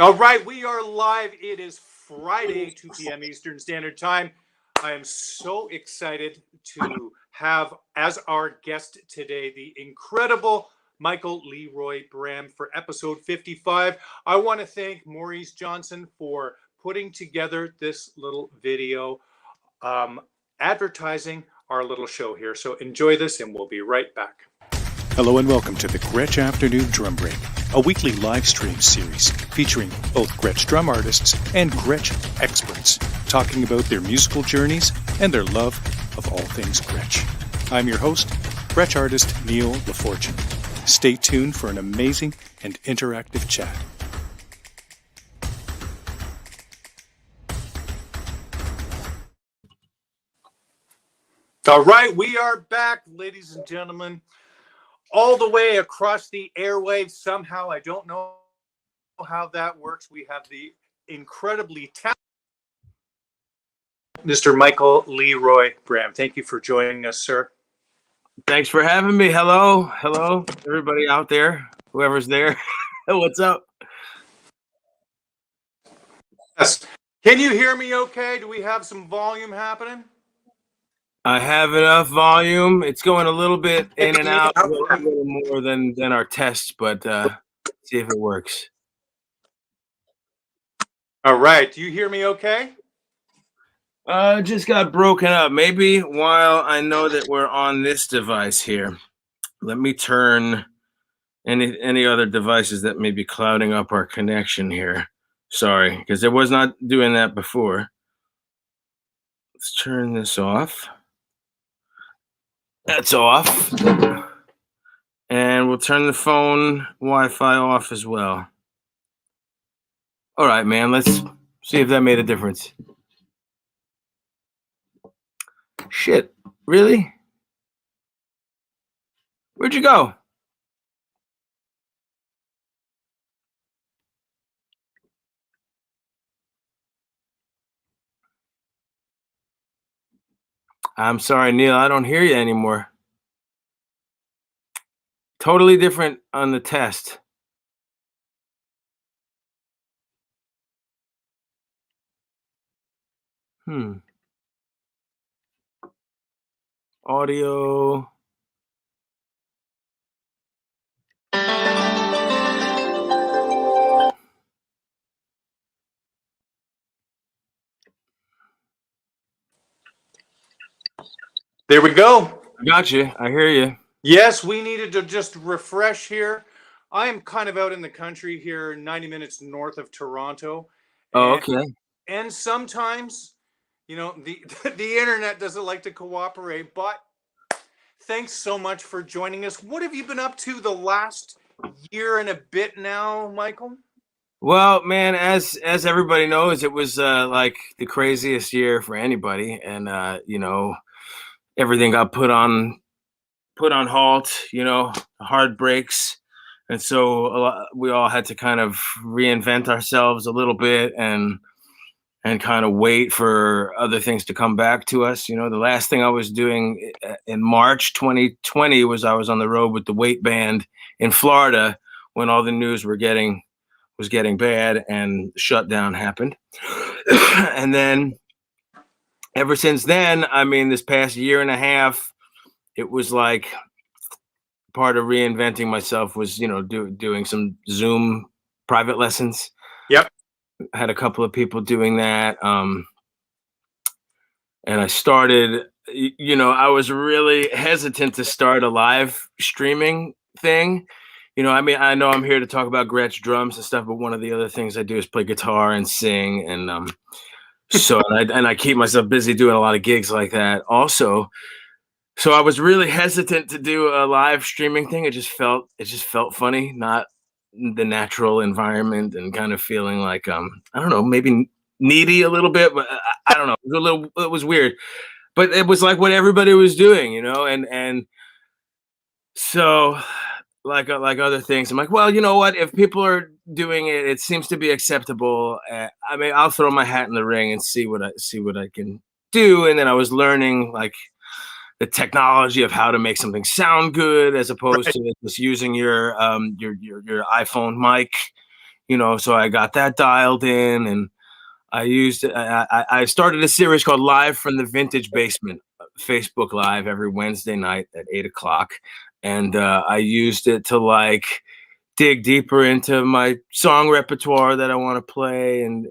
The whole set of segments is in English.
All right, we are live. It is Friday, 2 p.m. Eastern Standard Time. I am so excited to have as our guest today the incredible Michael Leroy Bram for episode 55. I want to thank Maurice Johnson for putting together this little video um, advertising our little show here. So enjoy this, and we'll be right back. Hello and welcome to the Gretsch Afternoon Drum Break, a weekly live stream series featuring both Gretsch drum artists and Gretsch experts, talking about their musical journeys and their love of all things Gretsch. I'm your host, Gretsch artist Neil LaFortune. Stay tuned for an amazing and interactive chat. All right, we are back, ladies and gentlemen. All the way across the airwaves somehow. I don't know how that works. We have the incredibly talented Mr. Michael Leroy Bram. Thank you for joining us, sir. Thanks for having me. Hello, everybody out there, whoever's there. What's up? Yes. Can you hear me okay? Do we have some volume happening? I have enough volume. It's going a little bit in and out, a little more than our test, but see if it works. All right. Do you hear me okay? Just got broken up. Maybe while I know that we're on this device here, let me turn any other devices that may be clouding up our connection here. Sorry, because it was not doing that before. Let's turn this off. That's off. And we'll turn the phone Wi-Fi off as well. All right, man, let's see if that made a difference. Shit, really? Where'd you go? I'm sorry, Neil, I don't hear you anymore. Totally different on the test. Audio. There we go. I got you. I hear you. Yes, we needed to just refresh here. I am kind of out in the country here, 90 minutes north of Toronto. Oh, okay. And sometimes, you know, the internet doesn't like to cooperate, but thanks so much for joining us. What have you been up to the last year and a bit now, Michael? Well, man, as everybody knows, it was like the craziest year for anybody, and you know, everything got put on halt. You know, hard breaks, and so we all had to kind of reinvent ourselves a little bit and kind of wait for other things to come back to us. You know, the last thing I was doing in March 2020 was I was on the road with the Weight Band in Florida when all the news was getting bad and shutdown happened. And then ever since then, I mean, this past year and a half, it was like part of reinventing myself was, you know, doing some Zoom private lessons. Yep. Had a couple of people doing that. And I started, you know, I was really hesitant to start a live streaming thing. You know, I mean, I know I'm here to talk about Gretsch drums and stuff, but one of the other things I do is play guitar and sing. And so I keep myself busy doing a lot of gigs like that also. So I was really hesitant to do a live streaming thing. It just felt funny, not the natural environment, and kind of feeling like I don't know, maybe needy a little bit, but I don't know. It was weird, but it was like what everybody was doing, you know, and so like other things, I'm like, well, you know what? If people are doing it, it seems to be acceptable. I mean, I'll throw my hat in the ring and see what I can do. And then I was learning like the technology of how to make something sound good, as opposed to just using your iPhone mic, So I got that dialed in, and I started a series called Live from the Vintage Basement, Facebook Live every Wednesday night at 8 o'clock. And I used it to like dig deeper into my song repertoire that I want to play, and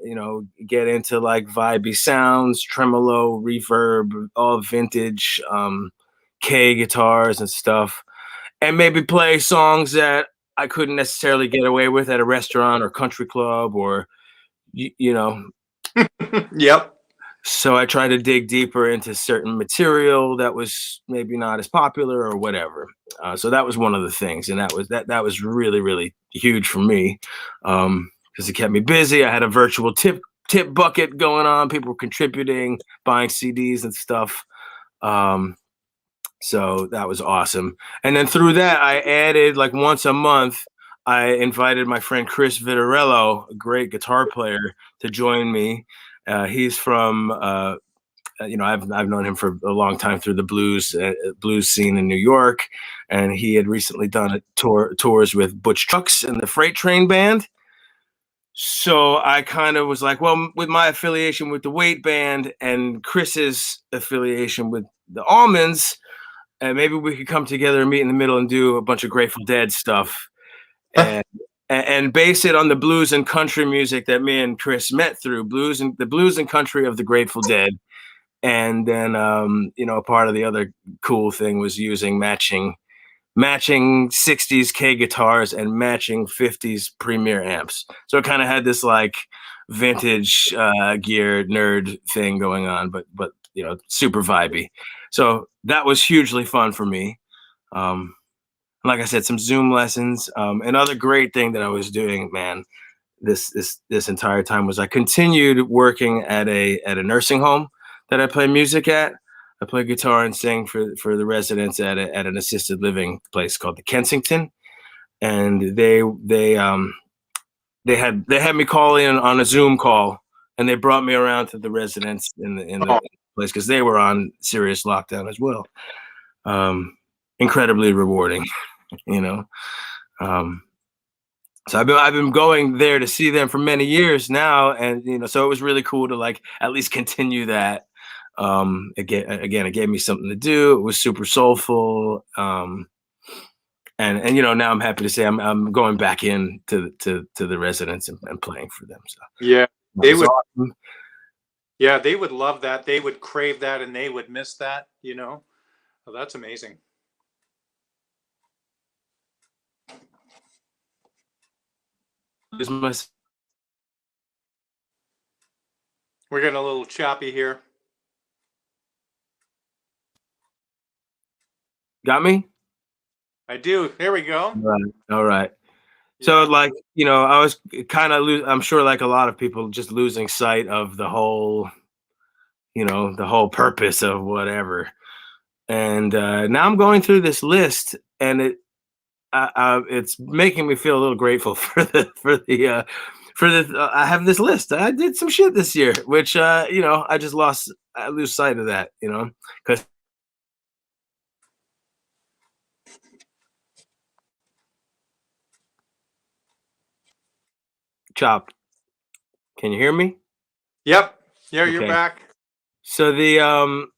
get into like vibey sounds, tremolo, reverb, all vintage K guitars and stuff, and maybe play songs that I couldn't necessarily get away with at a restaurant or country club, or you know Yep. so I try to dig deeper into certain material that was maybe not as popular or whatever. So that was one of the things, and that was really, really huge for me, because it kept me busy. I had a virtual tip bucket going on. People were contributing, buying CDs and stuff. So that was awesome. And then through that, I added, like, once a month, I invited my friend Chris Vitarello, a great guitar player, to join me. He's from I've known him for a long time through the blues scene in New York, and he had recently done tours with Butch Trucks and the Freight Train Band. So I kind of was like, well, with my affiliation with the Weight Band and Chris's affiliation with the Almonds, maybe we could come together and meet in the middle and do a bunch of Grateful Dead stuff, and base it on the blues and country music that me and Chris met through, the blues and country of the Grateful Dead. And then, part of the other cool thing was using matching 60s K guitars and matching 50s Premier amps. So it kind of had this like vintage gear nerd thing going on, but super vibey. So that was hugely fun for me. Like I said, some Zoom lessons. Another great thing that I was doing, man, this entire time was I continued working at a nursing home that I play music at. I play guitar and sing for the residents at an assisted living place called the Kensington, and they had me call in on a Zoom call, and they brought me around to the residents in the place because they were on serious lockdown as well. Incredibly rewarding, So I've been going there to see them for many years now, and so it was really cool to like at least continue that. Again, it gave me something to do. It was super soulful, and now I'm happy to say I'm going back in to the residents and playing for them. So yeah, they would. Awesome. Yeah, they would love that. They would crave that, and they would miss that. Well, that's amazing. We're getting a little choppy here. Got me? I do. There we go. All right. So I was kind of I'm sure like a lot of people just losing sight of the whole, the whole purpose of whatever. And now I'm going through this list, and it's making me feel a little grateful for the I have this list. I did some shit this year, which I lose sight of that, because Chopped. Can you hear me? Yep. Yeah, you're back. So the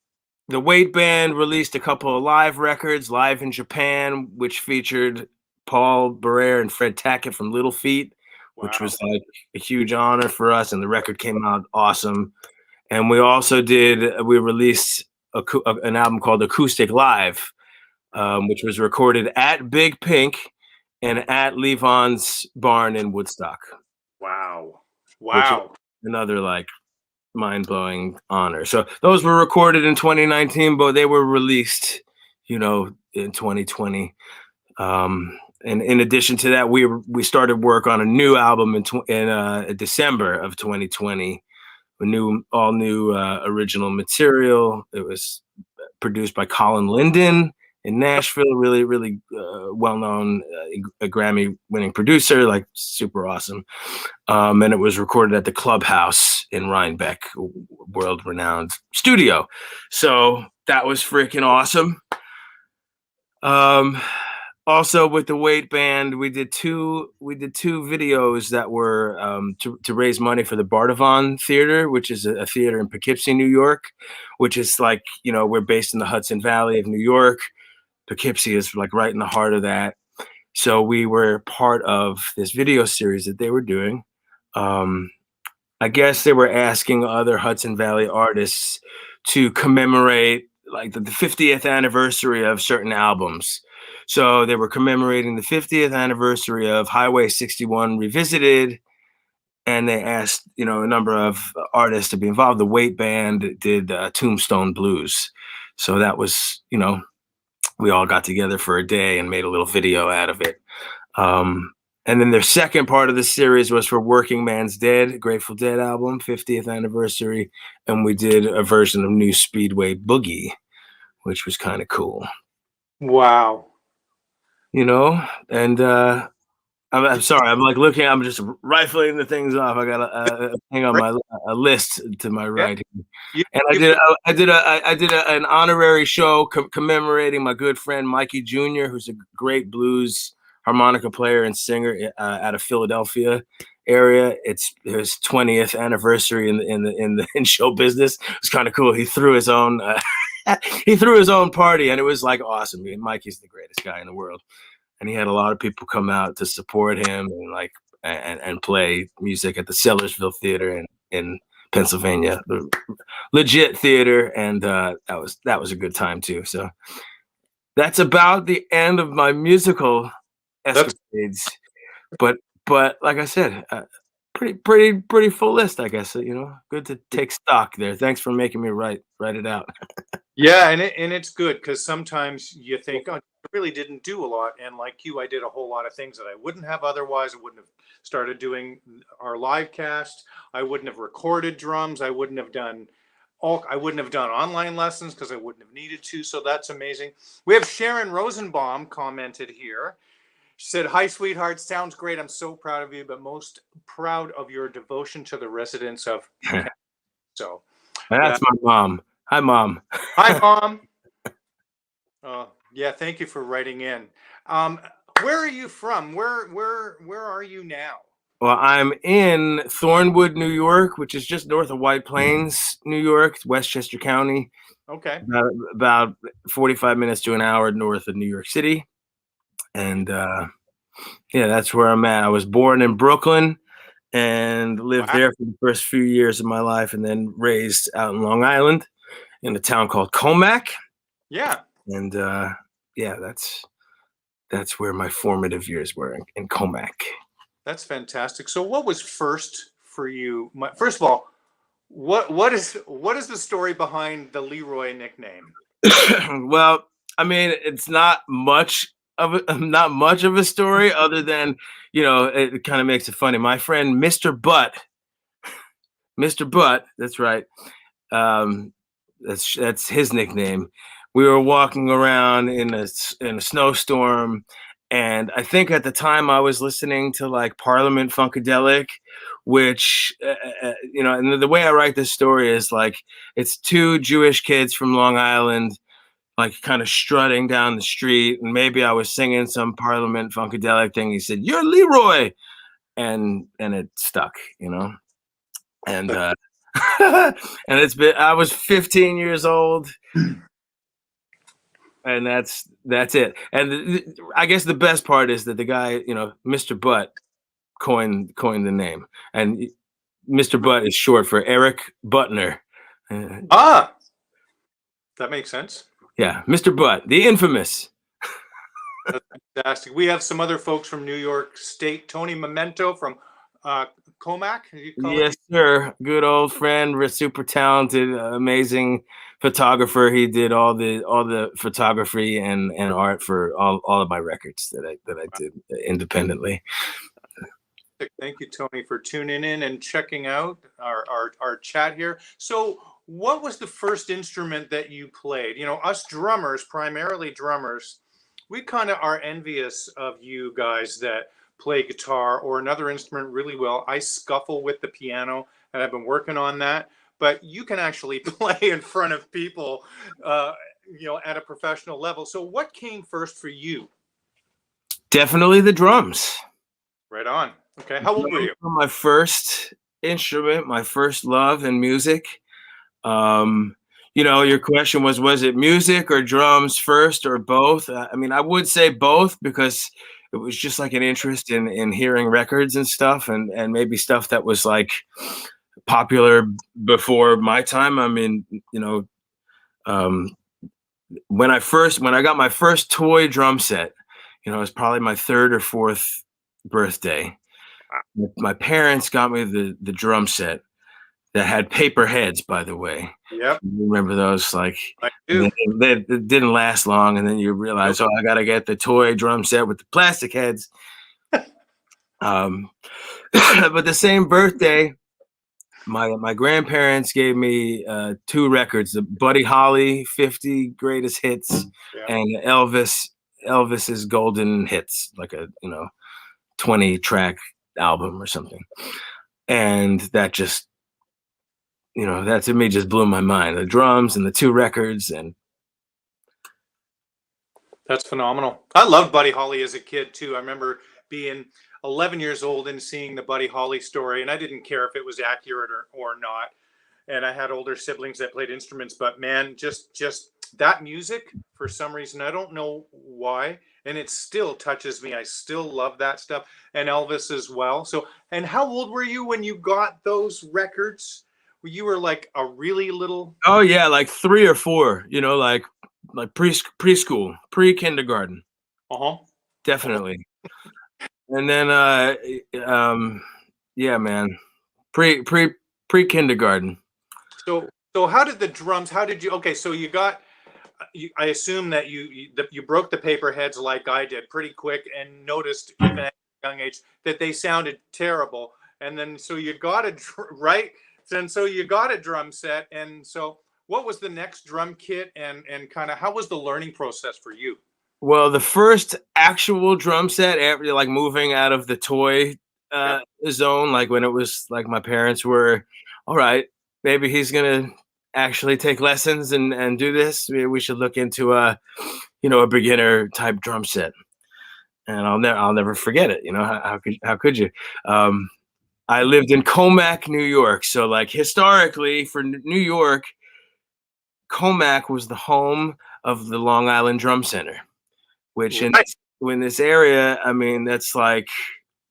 Weight Band released a couple of live records, live in Japan, which featured Paul Barrere and Fred Tackett from Little Feat, which was like a huge honor for us, and the record came out awesome. And we also released an album called Acoustic Live, which was recorded at Big Pink and at Levon's barn in Woodstock. Wow. Another like mind-blowing honor. So those were recorded in 2019, but they were released, in 2020. And in addition to that, we started work on a new album in December of 2020. All new original material. It was produced by Colin Linden in Nashville, really, really well-known, a Grammy-winning producer, like super awesome. And it was recorded at the Clubhouse in Rhinebeck, world-renowned studio. So that was freaking awesome. also with the weight band, we did two videos that were to raise money for the Bardavon Theater, which is a theater in Poughkeepsie, New York, which is like, we're based in the Hudson Valley of New York. Poughkeepsie is like right in the heart of that. So we were part of this video series that they were doing. I guess they were asking other Hudson Valley artists to commemorate like the 50th anniversary of certain albums. So they were commemorating the 50th anniversary of Highway 61 Revisited, and they asked, a number of artists to be involved. The Weight Band did Tombstone Blues. So that was, we all got together for a day and made a little video out of it. And then their second part of the series was for Working Man's Dead, Grateful Dead album, 50th anniversary. And we did a version of New Speedway Boogie, which was kind of cool. Wow. And I'm sorry, I'm like looking, I'm just rifling the things off. I got a thing on a list to my right. And I did an honorary show commemorating my good friend Mikey Jr., who's a great blues harmonica player and singer out of Philadelphia area. It's his 20th anniversary in show business. It's kind of cool. He threw his own party, and it was like awesome. I mean, Mikey's the greatest guy in the world, and he had a lot of people come out to support him and play music at the Sellersville Theater in Pennsylvania, the legit theater, and that was a good time too. So that's about the end of my musical escapades, but like I said, pretty full list, I guess. Good to take stock there. Thanks for making me write it out. Yeah, and it's good because sometimes you think, oh, I really didn't do a lot, and like you, I did a whole lot of things that I wouldn't have otherwise. I wouldn't have started doing our live cast. I wouldn't have recorded drums. I wouldn't have done online lessons because I wouldn't have needed to. So that's amazing. We have Sharon Rosenbaum commented here. She said, "Hi, sweetheart. Sounds great. I'm so proud of you, but most proud of your devotion to the residents of." So that's my mom. Hi, Mom. Hi, Mom. Yeah, thank you for writing in. Where are you from? Where are you now? Well, I'm in Thornwood, New York, which is just north of White Plains, New York, Westchester County. Okay. About 45 minutes to an hour north of New York City. And yeah, that's where I'm at. I was born in Brooklyn and lived there for the first few years of my life, and then raised out in Long Island in a town called Comac. Yeah. And yeah, that's where my formative years were, in Comac. That's fantastic. So what was first for you? First of all, what is the story behind the Leroy nickname? Well, I mean, it's not much of a story other than, it kind of makes it funny. My friend Mr. Butt, that's right. That's his nickname. We were walking around in a snowstorm, and I think at the time I was listening to like Parliament Funkadelic, which and the way I write this story is like it's two Jewish kids from Long Island, like kind of strutting down the street, and maybe I was singing some Parliament Funkadelic thing. He said, "You're Leroy," and it stuck, and and I was 15 years old, and that's it. And I guess the best part is that the guy, Mr. Butt, coined the name, and Mr. Butt is short for Eric Butner. That makes sense. Yeah, Mr. Butt, the infamous. That's fantastic. We have some other folks from New York State. Tony Memento from Comac. Yes, sir. Good old friend, super talented, amazing photographer. He did all the photography and art for all of my records that I did independently. Thank you, Tony, for tuning in and checking out our chat here. So what was the first instrument that you played? Us drummers, primarily drummers, we kind of are envious of you guys that play guitar or another instrument really well. I scuffle with the piano, and I've been working on that. But you can actually play in front of people, at a professional level. So what came first for you? Definitely the drums. Right on. Okay. How old were you? My first instrument, my first love in music. Your question was it music or drums first or both? I mean, I would say both because it was just like an interest in hearing records and stuff, and maybe stuff that was like popular before my time. I mean, when I got my first toy drum set, it was probably my third or fourth birthday. My parents got me the drum set that had paper heads, by the way. Yep. You remember those? Like, I do. they didn't last long, and then you realize, I got to get the toy drum set with the plastic heads. But the same birthday, my grandparents gave me 2 records: the Buddy Holly 50 Greatest Hits and Elvis's Golden Hits, like a 20-track album or something. And that just that to me just blew my mind. The drums and the 2 records, and that's phenomenal. I loved Buddy Holly as a kid too. I remember being 11 years old and seeing the Buddy Holly story, and I didn't care if it was accurate or not. And I had older siblings that played instruments, but man, just that music, for some reason, I don't know why, and it still touches me. I still love that stuff, and Elvis as well. So, and how old were you when you got those records? You were like a really little. Oh yeah, like 3 or 4. Like preschool, pre-kindergarten. Definitely. And then yeah, man, pre-kindergarten. So how did the drums? How did you? Okay, so you got. I assume that you broke the paper heads like I did pretty quick, and noticed even at a young age that they sounded terrible. And then so you got right. And so you got a drum set. And so what was the next drum kit, and kind of how was the learning process for you? Well, the first actual drum set, after like moving out of the toy zone, like when it was like my parents were, all right, maybe he's gonna actually take lessons and do this. We should look into a beginner type drum set. And I'll never forget it. How could you? I lived in Comac, New York. So like historically for New York, Comac was the home of the Long Island Drum Center, which in this area, I mean, that's like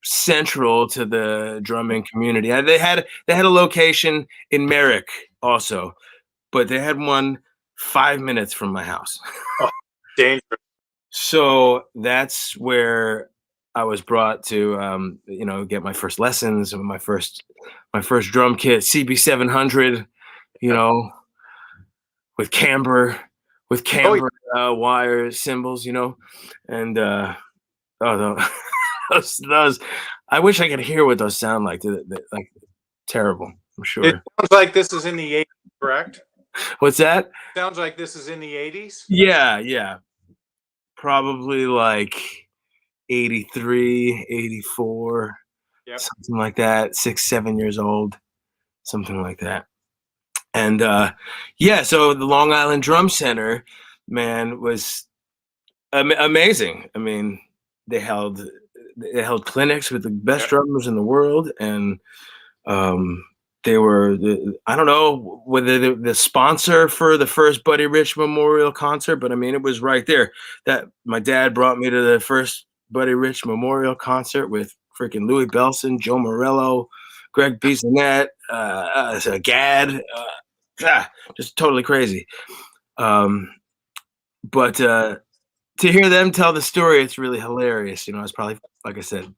central to the drumming community. They had a location in Merrick also, but they had one 5 minutes from my house. Oh, dangerous. So that's where I was brought to, get my first lessons, my first drum kit, CB 700, with camber wire cymbals, and those. I wish I could hear what those sound like. Like terrible, I'm sure. It sounds like this is in the 80s, correct? What's that? Sounds like this is in the 80s. Yeah, probably like 83, 84, something like that. 6, 7 years old, something like that. And so the Long Island Drum Center, man, was amazing. I mean, they held clinics with the best drummers in the world, and they were I don't know whether the sponsor for the first Buddy Rich Memorial concert, but I mean, it was right there. That my dad brought me to the first Buddy Rich Memorial concert with freaking Louis Bellson, Joe Morello, Greg Bissonette, Gad, just totally crazy. But to hear them tell the story, it's really hilarious. I was probably, like I said,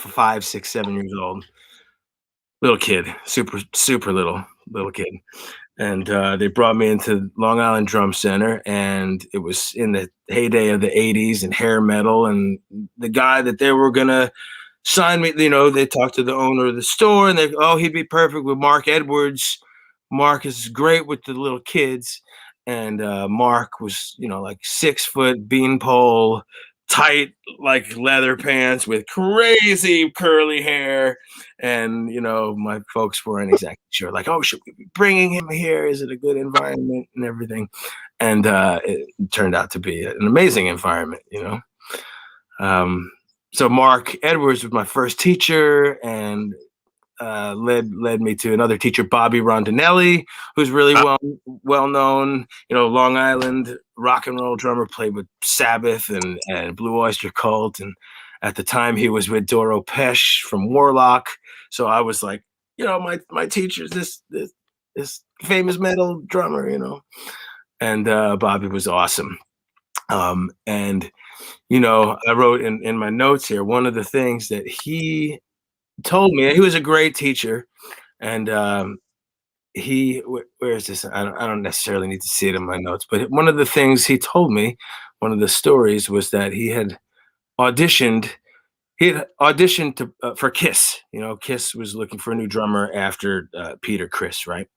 5, 6, 7 years old, little kid, super little kid. And they brought me into Long Island Drum Center, and it was in the heyday of the 80s and hair metal. And the guy that they were gonna sign me, they talked to the owner of the store, and he'd be perfect with Mark Edwards. Mark is great with the little kids. And Mark was, like 6 foot beanpole, tight like leather pants with crazy curly hair. And, my folks weren't exactly sure, like, oh, should we be bringing him here? Is it a good environment and everything? And it turned out to be an amazing environment, So Mark Edwards was my first teacher, and led me to another teacher, Bobby Rondinelli, who's really well known. Long Island rock and roll drummer, played with Sabbath and Blue Oyster Cult, and at the time he was with Doro Pesch from Warlock. So I was like, my teacher's this famous metal drummer, and Bobby was awesome. And I wrote in my notes here, one of the things that he told me, he was a great teacher, and where is this? I don't necessarily need to see it in my notes, but one of the things he told me, one of the stories, was that he had auditioned for Kiss. Kiss was looking for a new drummer after Peter Criss, right?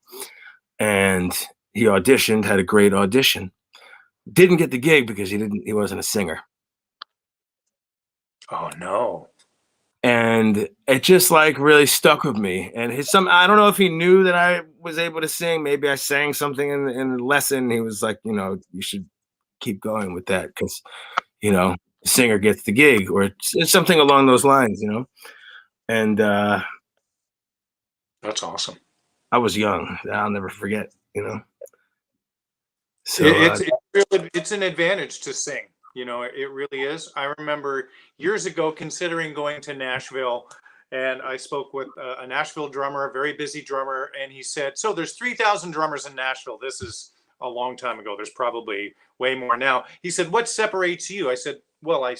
And he auditioned, had a great audition, didn't get the gig because he wasn't a singer. Oh no. And it just like really stuck with me. And I don't know if he knew that I was able to sing. Maybe I sang something in the lesson. He was like, you should keep going with that, because, the singer gets the gig, or it's something along those lines, And that's awesome. I was young. I'll never forget, So it's an advantage to sing. It really is. I remember years ago considering going to Nashville, and I spoke with a Nashville drummer, a very busy drummer, and he said, so there's 3,000 drummers in Nashville. This is a long time ago. There's probably way more now. He said, what separates you? I said, well, I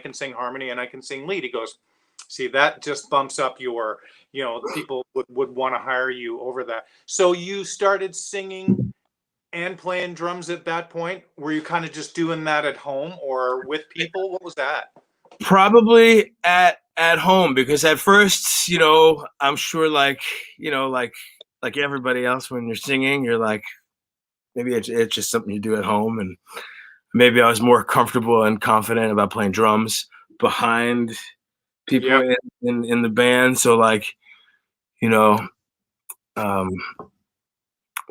can sing harmony and I can sing lead. He goes, see, that just bumps up your, people would want to hire you over that. So you started singing and playing drums at that point? Were you kind of just doing that at home or with people? What was that? Probably at home, because at first, I'm sure like everybody else, when you're singing, you're like, maybe it's just something you do at home. And maybe I was more comfortable and confident about playing drums behind people in the band. So like, I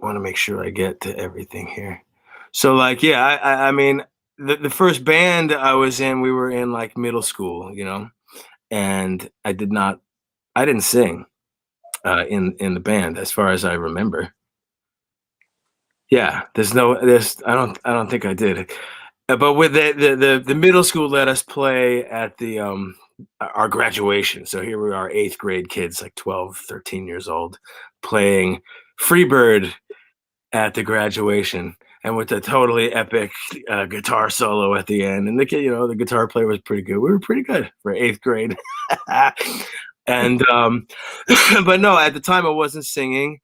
want to make sure I get to everything here. So like, yeah, I mean, the first band I was in, we were in like middle school, and I didn't sing in the band, as far as I remember. Yeah, I don't think I did. But with the middle school let us play at our graduation. So here we are, 8th grade kids, like 12, 13 years old, playing Freebird at the graduation, and with a totally epic guitar solo at the end. And the guitar player was pretty good. We were pretty good for 8th grade. And but no, at the time I wasn't singing.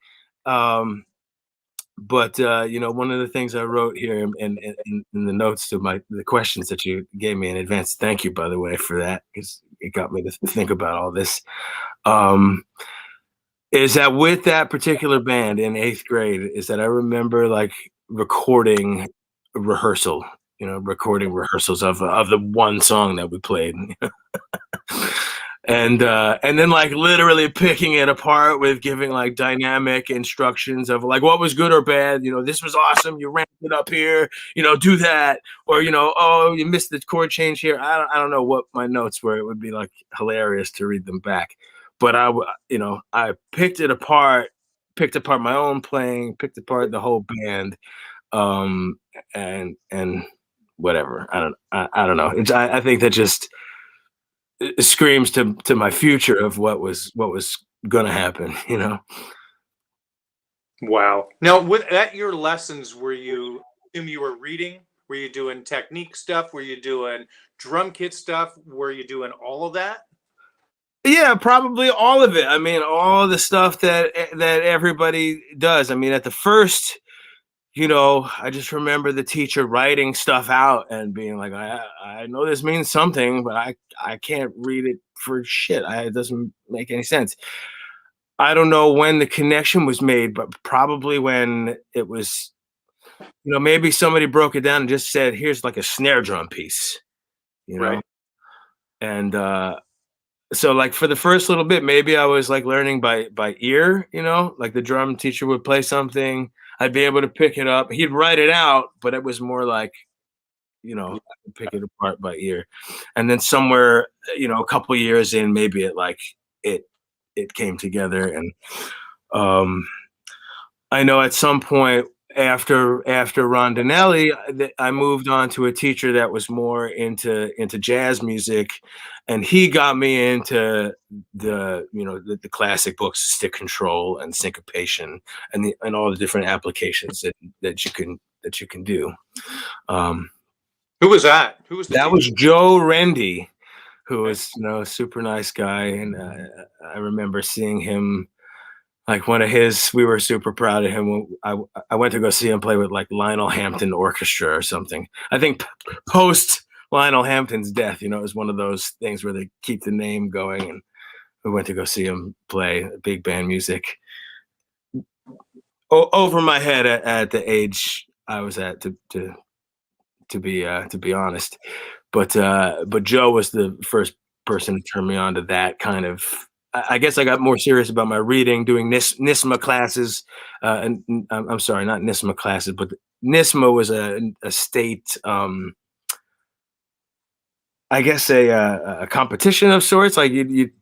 But one of the things I wrote here in the notes to the questions that you gave me in advance, thank you, by the way, for that, because it got me to think about all this, is that with that particular band in 8th grade, is that I remember like recording rehearsals of the one song that we played. And then like literally picking it apart with giving like dynamic instructions of like what was good or bad. This was awesome. You ramped it up here. Do that. Or oh, you missed the chord change here. I don't know what my notes were. It would be like hilarious to read them back. But I picked apart my own playing, picked apart the whole band, and whatever. I don't know. I think that just it screams to my future of what was going to happen, Wow. Now, at your lessons, were you reading? Were you doing technique stuff? Were you doing drum kit stuff? Were you doing all of that? Yeah, probably all of it. I mean, all the stuff that everybody does. I mean, at the first, I just remember the teacher writing stuff out and being like, I know this means something, but I can't read it for shit. It doesn't make any sense. I don't know when the connection was made, but probably when it was, maybe somebody broke it down and just said, here's like a snare drum piece, Right. And so like for the first little bit, maybe I was like learning by ear, like the drum teacher would play something, I'd be able to pick it up. He'd write it out, but it was more like, you know, I could pick it apart by ear. And then somewhere, you know, a couple years in, maybe it came together. And um, I know at some point after Rondinelli, I moved on to a teacher that was more into jazz music, and he got me into the classic books, stick control and syncopation, and all the different applications that you can do. Who was that? Who was the That teacher? was Joe Rendy, who was a super nice guy, and I remember seeing him. Like we were super proud of him. I went to go see him play with like Lionel Hampton Orchestra or something. I think post Lionel Hampton's death, it was one of those things where they keep the name going, and we went to go see him play big band music. Over my head at the age I was at, to be honest, but Joe was the first person to turn me on to that kind of. I guess I got more serious about my reading, doing NISMA classes. And I'm sorry, not NISMA classes, but NISMA was a state, I guess a competition of sorts. Like you'd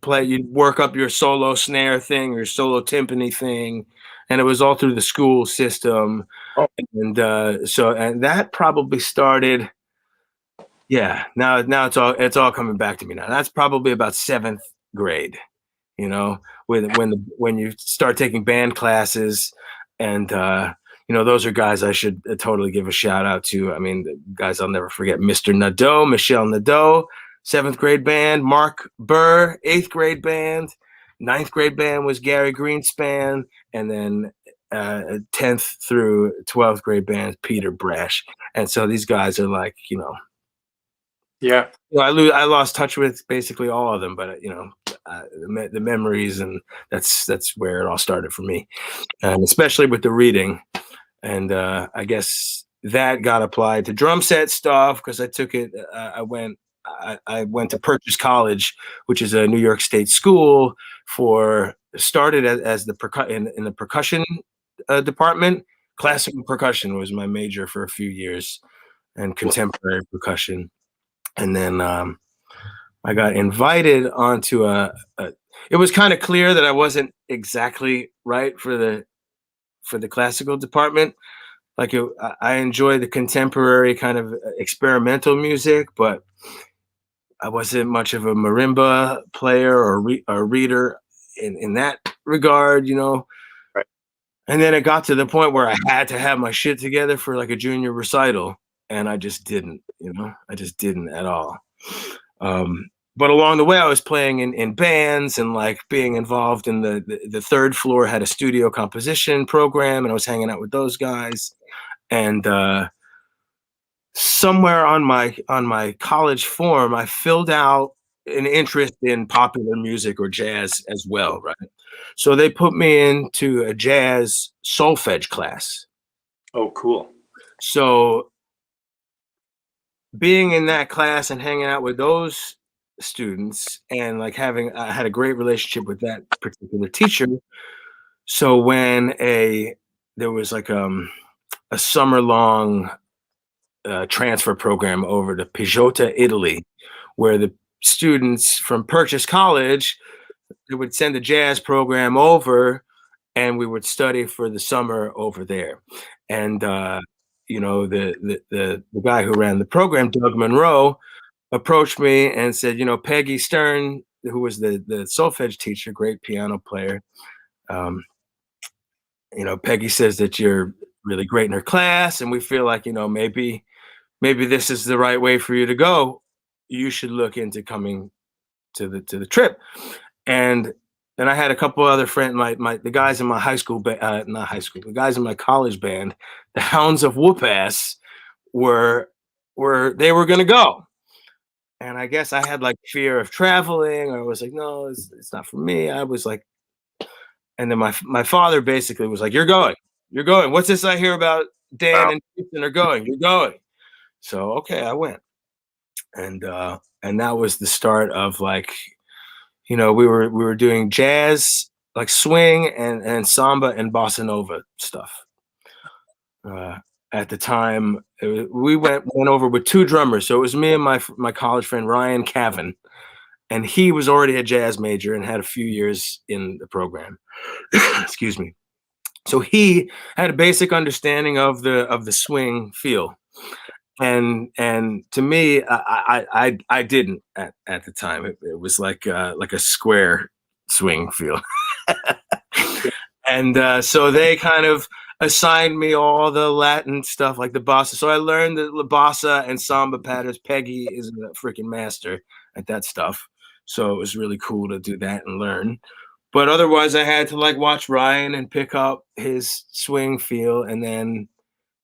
work up your solo snare thing, your solo timpani thing, and it was all through the school system. Oh. And and that probably started. Yeah, now it's all coming back to me now. That's probably about 7th grade. When you start taking band classes, and those are guys I should totally give a shout out to. I mean, the guys I'll never forget: Mr. Nadeau, Michel Nadeau, 7th grade band; Mark Burr, 8th grade band; 9th grade band was Gary Greenspan, and then 10th through 12th grade band Peter Brash. And so these guys are like, yeah. I lost touch with basically all of them, but the memories, and that's where it all started for me, and especially with the reading. And I guess that got applied to drum set stuff because I took it. I went to Purchase College, which is a New York State school started as in the percussion department. Classical percussion was my major for a few years, and contemporary percussion. And then I got invited onto it was kind of clear that I wasn't exactly right for the classical department. Like I enjoy the contemporary kind of experimental music, but I wasn't much of a marimba player or reader in that regard, Right. And then it got to the point where I had to have my shit together for like a junior recital. And I just didn't, I just didn't at all. But along the way, I was playing in bands and like being involved in the third floor had a studio composition program, and I was hanging out with those guys. And somewhere on my college form, I filled out an interest in popular music or jazz as well, right? So they put me into a jazz solfege class. Oh, cool. So being in that class and hanging out with those students, and like I had a great relationship with that particular teacher. So when there was like a summer long transfer program over to Pijota, Italy, where the students from Purchase College, they would send a jazz program over, and we would study for the summer over there. And the guy who ran the program, Doug Monroe, approached me and said, Peggy Stern, who was the solfege teacher, great piano player, Peggy says that you're really great in her class, and we feel like, maybe this is the right way for you to go. You should look into coming to the trip. And then I had a couple other friends, the guys in my high school, not high school, the guys in my college band, the Hounds of Whoop-Ass, they were going to go. And I guess I had like fear of traveling, or I was like, no, it's not for me. I was like, and then my father basically was like, you're going. What's this I hear about Dan and Jason are going? You're going. So, okay, I went. And that was the start of like, we were doing jazz, like swing and samba and bossa nova stuff. at the time. We went over with 2 drummers. So it was me and my college friend Ryan Cavan, and he was already a jazz major and had a few years in the program. Excuse me. So he had a basic understanding of the swing feel, and to me, I didn't at the time. It was like a square swing feel. And so they kind of assigned me all the Latin stuff, like the bossa. So I learned the bossa and samba patterns. Peggy is a freaking master at that stuff. So it was really cool to do that and learn. But otherwise, I had to like watch Ryan and pick up his swing feel. And then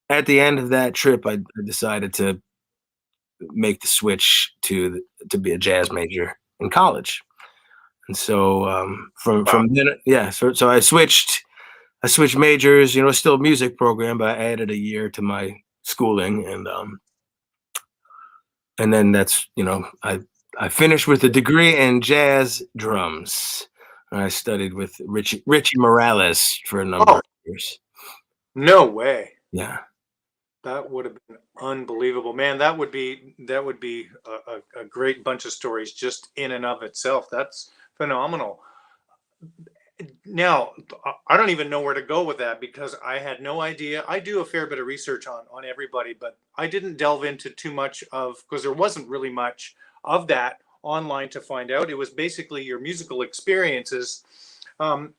at the end of that trip, I decided to make the switch to be a jazz major in college. And so from then, yeah, so I switched majors, you know, still a music program, but I added a year to my schooling, and then that's, you know, I finished with a degree in jazz drums. And I studied with Richie Morales for a number of years. No way. Yeah. That would have been unbelievable, man. That would be a great bunch of stories just in and of itself. That's phenomenal. Now, I don't even know where to go with that because I had no idea. I do a fair bit of research on everybody, but I didn't delve into too much of, because there wasn't really much of that online to find out. It was basically your musical experiences. And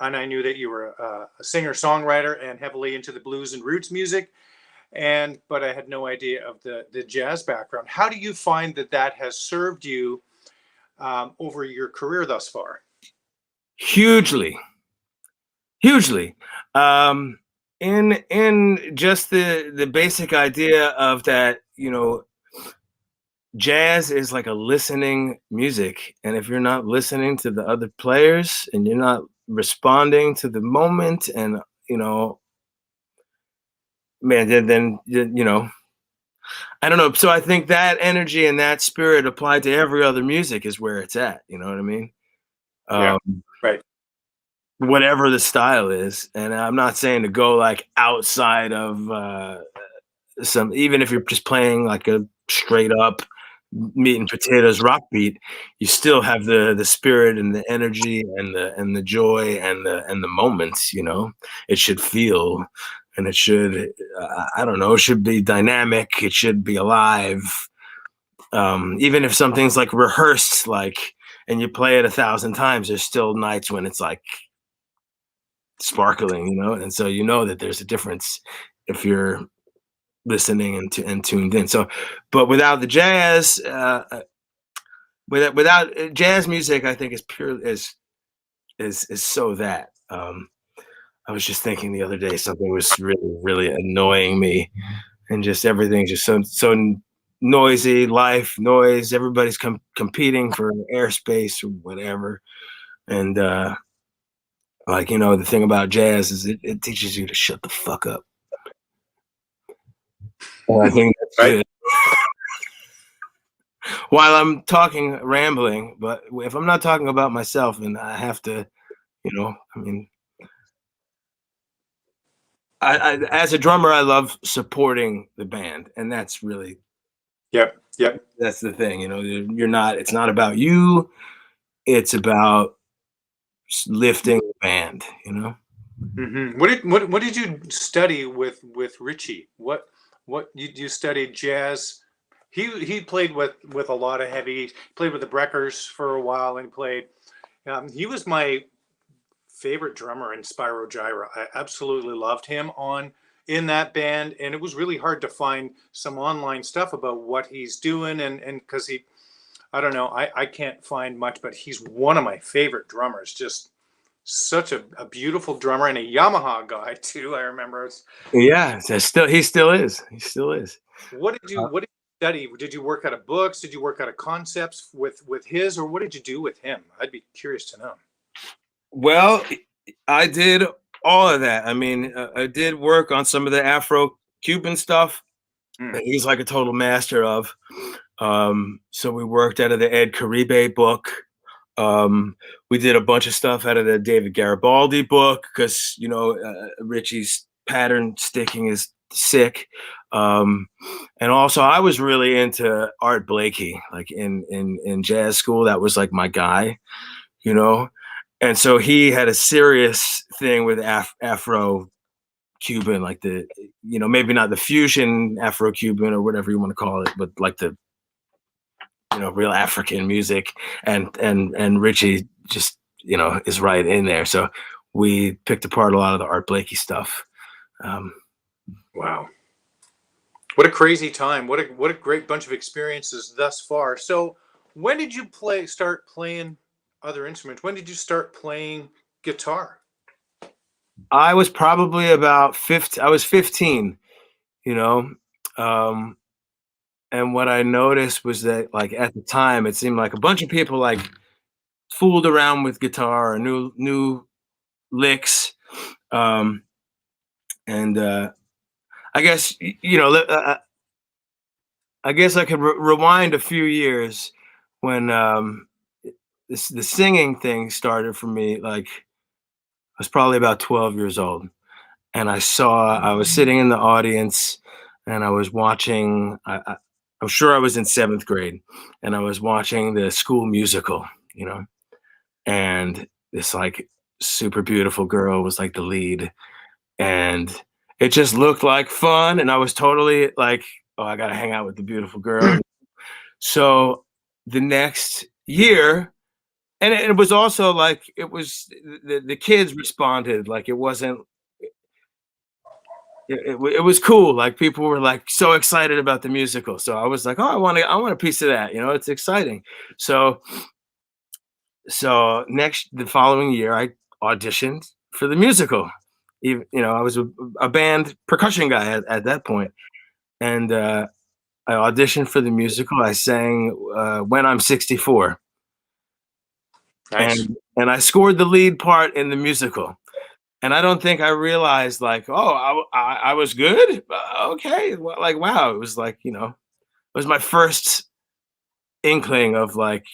I knew that you were a singer-songwriter and heavily into the blues and roots music. But I had no idea of the jazz background. How do you find that has served you over your career thus far? Hugely. In just the basic idea of that, you know, jazz is like a listening music, and if you're not listening to the other players and you're not responding to the moment, and you know, man, then you know, I don't know. So I think that energy and that spirit applied to every other music is where it's at. You know what I mean? Yeah. Right. Whatever the style is. And I'm not saying to go like outside of some, even if you're just playing like a straight up meat and potatoes rock beat, you still have the spirit and the energy and the joy and the moments, you know. It should feel, and it should, I don't know, it should be dynamic, it should be alive. Even if something's like rehearsed, like, and you play it 1,000 times, there's still nights when it's like sparkling, you know. And so you know that there's a difference if you're listening and tuned in. So, but without the jazz, without jazz music, I think is pure is so that. I was just thinking the other day something was really annoying me, and just everything's just so noisy, noise. Everybody's competing for airspace or whatever, and like, you know, the thing about jazz is it teaches you to shut the fuck up. And I think that's right. It. While I'm talking, rambling, but if I'm not talking about myself, and I have to, you know, I mean, I as a drummer, I love supporting the band, and that's really, yep. That's the thing, you know. It's not about you. It's about lifting the band, you know. Mm-hmm. What did you study with Richie? What you studied jazz? He played with a lot of heavy. He played with the Breckers for a while, and played. He was my favorite drummer in Spyro Gyra. I absolutely loved him in that band, and it was really hard to find some online stuff about what he's doing, and because I don't know, I can't find much, but he's one of my favorite drummers. Just such a beautiful drummer, and a Yamaha guy too. I remember. Yeah, he still is. What did you study? Did you work out of books? Did you work out of concepts with his, or what did you do with him? I'd be curious to know. Well, I did all of that. I mean, I did work on some of the Afro-Cuban stuff that he's like a total master of. So we worked out of the Ed Caribe book. We did a bunch of stuff out of the David Garibaldi book because, you know, Richie's pattern sticking is sick. And also I was really into Art Blakey, like in jazz school. That was like my guy, you know? And so he had a serious thing with Afro Cuban, like the, you know, maybe not the fusion Afro Cuban or whatever you want to call it, but like the, you know, real African music. And Richie just, you know, is right in there. So we picked apart a lot of the Art Blakey stuff. Wow. What a crazy time. What a great bunch of experiences thus far. So when did you start playing other instruments? When did you start playing guitar? I was probably about 15. I was 15, you know. And what I noticed was that, like, at the time, it seemed like a bunch of people like fooled around with guitar or new licks. And I guess, you know, I guess I could rewind a few years when the singing thing started for me. Like, I was probably about 12 years old, and I was sitting in the audience, and I was watching. I'm sure I was in 7th grade, and I was watching the school musical, you know, and this like super beautiful girl was like the lead, and it just looked like fun, and I was totally like, oh, I gotta hang out with the beautiful girl. So the next year, and it was also like it was the kids responded like it wasn't. It was cool. Like people were like so excited about the musical. So I was like, oh, I want a piece of that. You know, it's exciting. So the following year, I auditioned for the musical. Even, you know, I was a band percussion guy at that point, and I auditioned for the musical. I sang "When I'm 64," Nice. and I scored the lead part in the musical. And I don't think I realized, like, oh, I was good. Okay, well, like, wow, it was like, you know, it was my first inkling of like,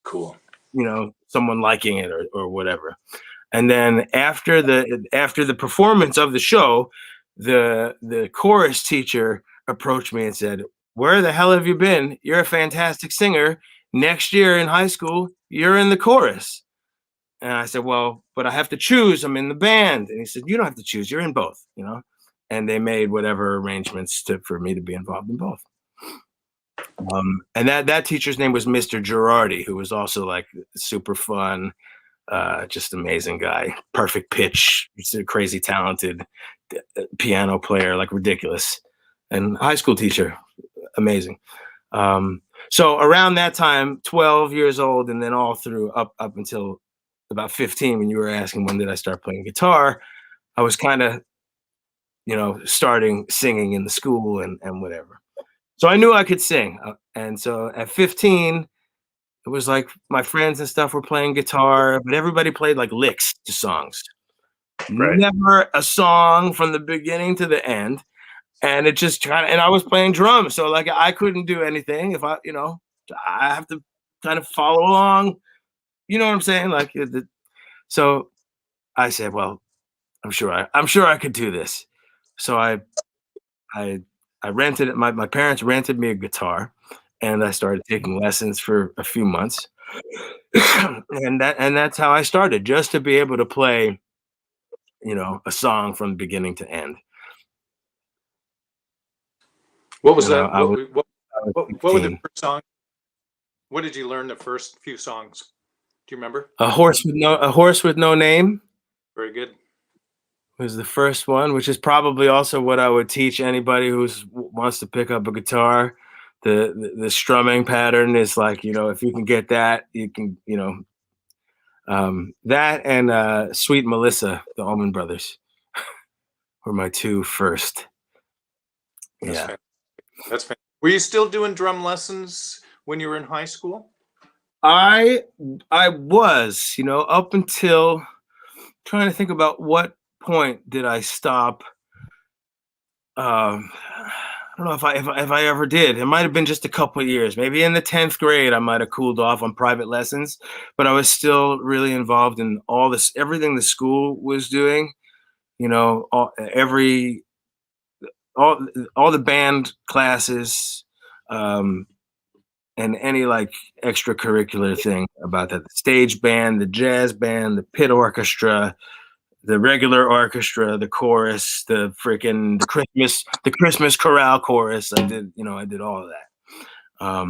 Cool. you know, someone liking it or whatever. And then after the performance of the show, the chorus teacher approached me and said, "Where the hell have you been? You're a fantastic singer. Next year in high school, you're in the chorus." And I said, "Well, but I have to choose. I'm in the band." And he said, "You don't have to choose. You're in both, you know." And they made whatever arrangements for me to be involved in both. And that teacher's name was Mr. Girardi, who was also like super fun, just amazing guy, perfect pitch, crazy talented piano player, like ridiculous, and high school teacher, amazing. So around that time, 12 years old, and then all through up until about 15, when you were asking when did I start playing guitar, I was kind of, you know, starting singing in the school and whatever. So I knew I could sing. And so at 15, it was like my friends and stuff were playing guitar, but everybody played like licks to songs. Right. Never a song from the beginning to the end. And it just kind of, and I was playing drums. So like I couldn't do anything if I, you know, I have to kind of follow along. You know what I'm saying? Like, so I said, well, I'm sure I could do this. So I rented it. My parents rented me a guitar, and I started taking lessons for a few months. and that's how I started, just to be able to play, you know, a song from beginning to end. What was And that? I was What were the 16. first songs? What did you learn the first few songs? Do you remember? A horse with no name Very good. was the first one, which is probably also what I would teach anybody who wants to pick up a guitar. The strumming pattern is like, you know, if you can get that, you can, you know, that and Sweet Melissa, the Allman Brothers, were my two first. That's Yeah. fantastic. That's fantastic. Were you still doing drum lessons when you were in high school? I was, you know, up until, trying to think about what point did I stop. I don't know if I ever did. It might have been just a couple of years. Maybe in the 10th grade, I might have cooled off on private lessons, but I was still really involved in all this, everything the school was doing. You know, all the band classes, and any like extracurricular thing about that. The stage band, the jazz band, the pit orchestra, the regular orchestra, the chorus, the Christmas chorale chorus. I did all of that. I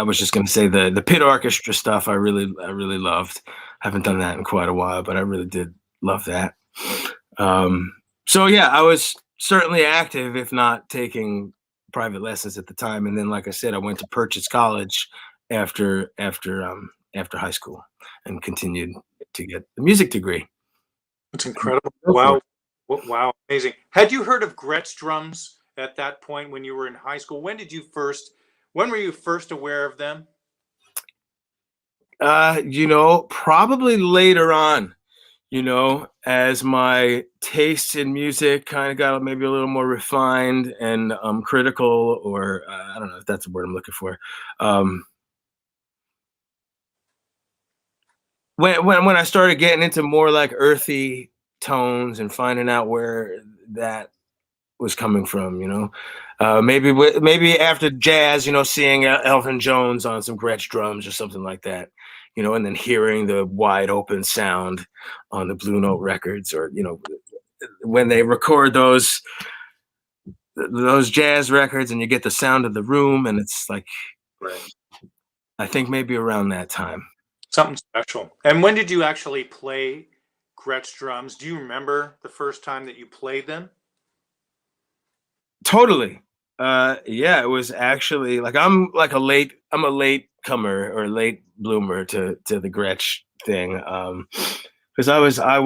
was just gonna say the pit orchestra stuff I really loved. Haven't done that in quite a while, but I really did love that. So yeah, I was certainly active, if not taking private lessons at the time. And then, like I said, I went to Purchase College after high school and continued to get the music degree. It's incredible. Wow. Wow. Amazing. Had you heard of Gretsch drums at that point when you were in high school? When were you first aware of them? Probably later on, as my tastes in music kind of got maybe a little more refined and critical, or I don't know if that's the word I'm looking for. When I started getting into more like earthy tones and finding out where that was coming from, maybe after jazz, seeing Elvin Jones on some Gretsch drums or something like that, and then hearing the wide open sound on the Blue Note records, or when they record those jazz records and you get the sound of the room, and it's like, right. I think maybe around that time. Something special. And when did you actually play Gretsch drums? Do you remember the first time that you played them? Totally. Yeah, it was actually like I'm a late comer or late bloomer to the Gretsch thing. Because I was on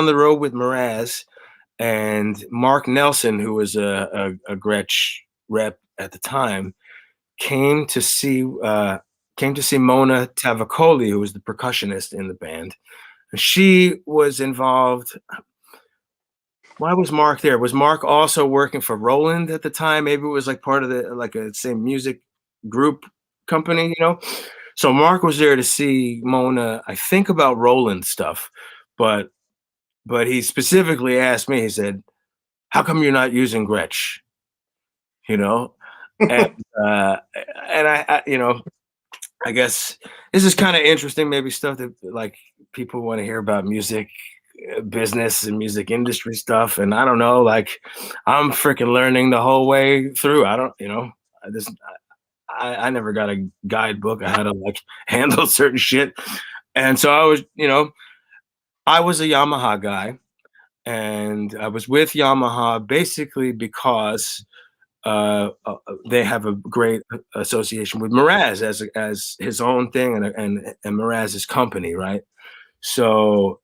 the road with Mraz, and Mark Nelson, who was a Gretsch rep at the time, came to see Mona Tavakoli, who was the percussionist in the band. She was involved. Why was Mark there? Was Mark also working for Roland at the time? Maybe it was like part of the same music group company, So Mark was there to see Mona, I think, about Roland stuff, but he specifically asked me. He said, "How come you're not using Gretsch?" And I guess this is kind of interesting, maybe stuff that like people want to hear about music business and music industry stuff. And I don't know, like I'm freaking learning the whole way through. I don't, I never got a guidebook. I had to like handle certain shit. And so I was a Yamaha guy, and I was with Yamaha basically because they have a great association with Mraz as his own thing, and Mraz's company, right? So,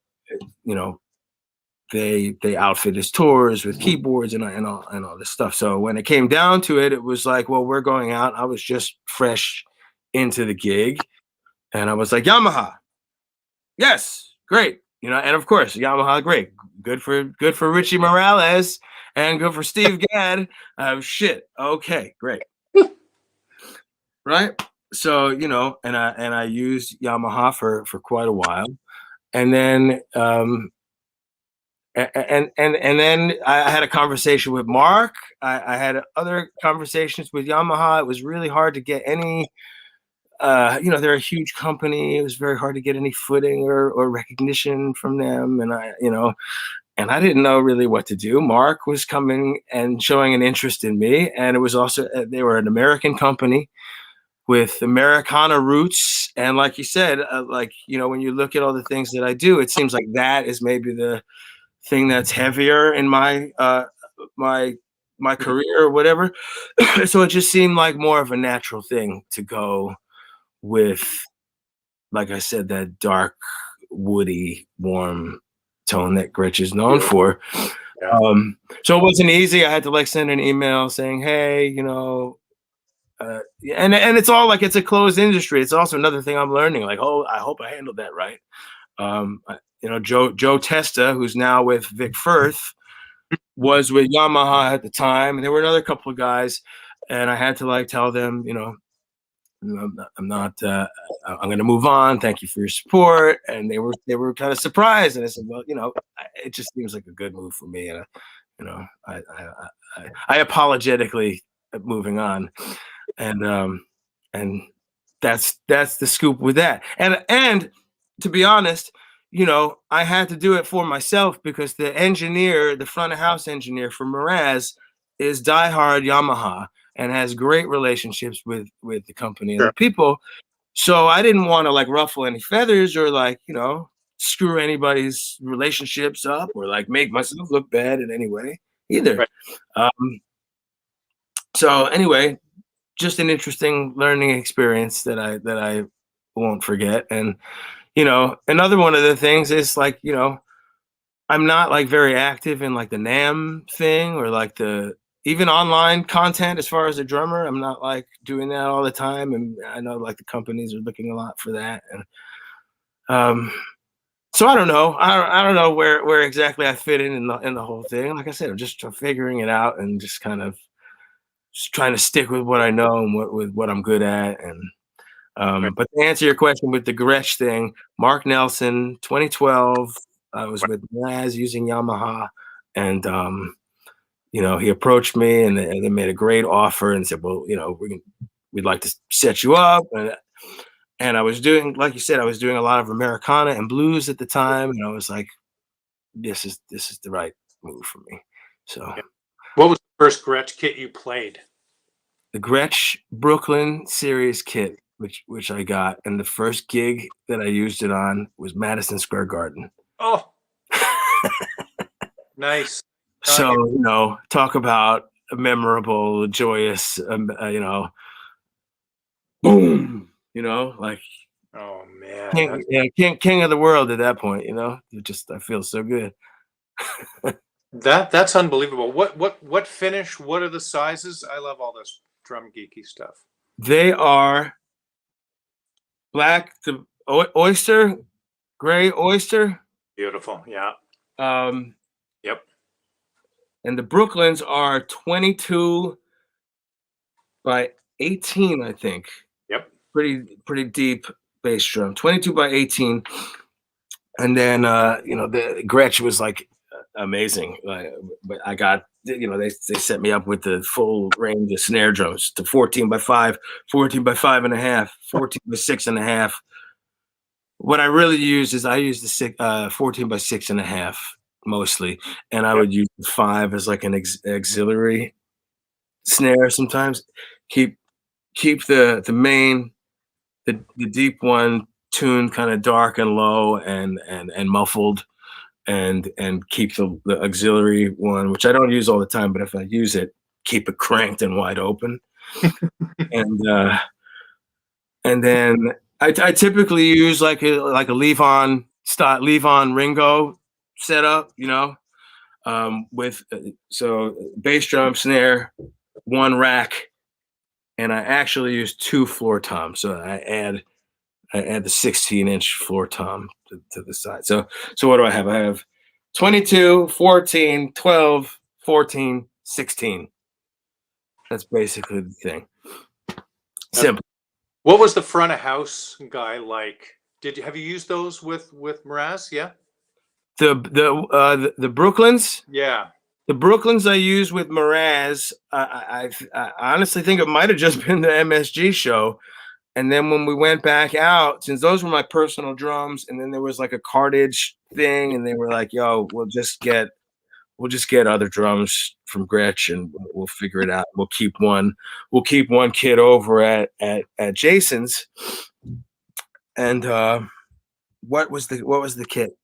they outfit his tours with keyboards and all this stuff. So when it came down to it, it was like, well, we're going out. I was just fresh into the gig, and I was like, Yamaha, yes, great, and of course, Yamaha, great, good for Richie Morales. And good for Steve Gadd. Shit. Okay, great. Right. So, and I used Yamaha for quite a while. And then and then I had a conversation with Mark. I had other conversations with Yamaha. It was really hard to get any they're a huge company. It was very hard to get any footing or recognition from them. And and I didn't know really what to do. Mark was coming and showing an interest in me. And it was also, they were an American company with Americana roots. And like you said, when you look at all the things that I do, it seems like that is maybe the thing that's heavier in my career or whatever. So it just seemed like more of a natural thing to go with, like I said, that dark, woody, warm tone that Gretsch is known for. Yeah. So it wasn't easy. I had to send an email saying, hey, and it's all like, it's a closed industry. It's also another thing I'm learning. Like, oh, I hope I handled that right. Joe Testa, who's now with Vic Firth, was with Yamaha at the time, and there were another couple of guys, and I had to tell them, I'm not. I'm going to move on. Thank you for your support." And they were kind of surprised, and I said, "Well, it just seems like a good move for me." And I apologetically moving on, and that's the scoop with that. And to be honest, I had to do it for myself because the front of house engineer for Mraz is diehard Yamaha and has great relationships with the company and the people. So I didn't want to like ruffle any feathers or like, screw anybody's relationships up or like make myself look bad in any way either. Right. So anyway, just an interesting learning experience that I won't forget. And another one of the things is like, I'm not like very active in like the NAM thing or like the even online content as far as a drummer. I'm not like doing that all the time. And I know like the companies are looking a lot for that. And so I don't know. I don't know where exactly I fit in the whole thing. Like I said, I'm just figuring it out and just kind of just trying to stick with what I know and what I'm good at. And but to answer your question with the Gretsch thing, Mark Nelson, 2012, I was with Mraz using Yamaha, and he approached me and they made a great offer and said, well, we'd like to set you up. And I was doing, like you said, I was doing a lot of Americana and blues at the time, and I was like, this is the right move for me. So, what was the first Gretsch kit you played? The Gretsch Brooklyn Series kit, which I got, and the first gig that I used it on was Madison Square Garden. Oh, nice. So talk about a memorable, joyous, boom. Like, oh man, king of the world at that point. I feel so good. That's unbelievable. What finish? What are the sizes? I love all this drum geeky stuff. They are black, the oyster, gray oyster. Beautiful. Yeah. Yep. And the Brooklyns are 22 by 18, I think. Yep. Pretty deep bass drum. 22 by 18. And then the Gretsch was like amazing. But I got they set me up with the full range of snare drums to 14 by 5, 14 by 5.5, 14 by 6.5. What I really use is I use the 14 by 6.5 mostly, and I would use the 5 as like an auxiliary snare sometimes. Keep the main, the deep one tuned kind of dark and low and muffled, and keep the auxiliary one, which I don't use all the time, but if I use it, keep it cranked and wide open. and then I typically use like a Levon Ringo setup, with so bass drum, snare, one rack, and I actually use 2 floor toms. So I add the 16-inch floor tom to the side. So what do I have? I have 22, 14, 12, 14, 16. That's basically the thing. Simple. What was the front of house guy like? Have you used those with Mraz? Yeah. The Brooklyns? Yeah. The Brooklyns I use with Mraz. I honestly think it might have just been the MSG show. And then when we went back out, since those were my personal drums, and then there was like a cartage thing, and they were like, "Yo, we'll just get other drums from Gretsch, and we'll figure it out. We'll keep one kid over at Jason's." And what was the kit?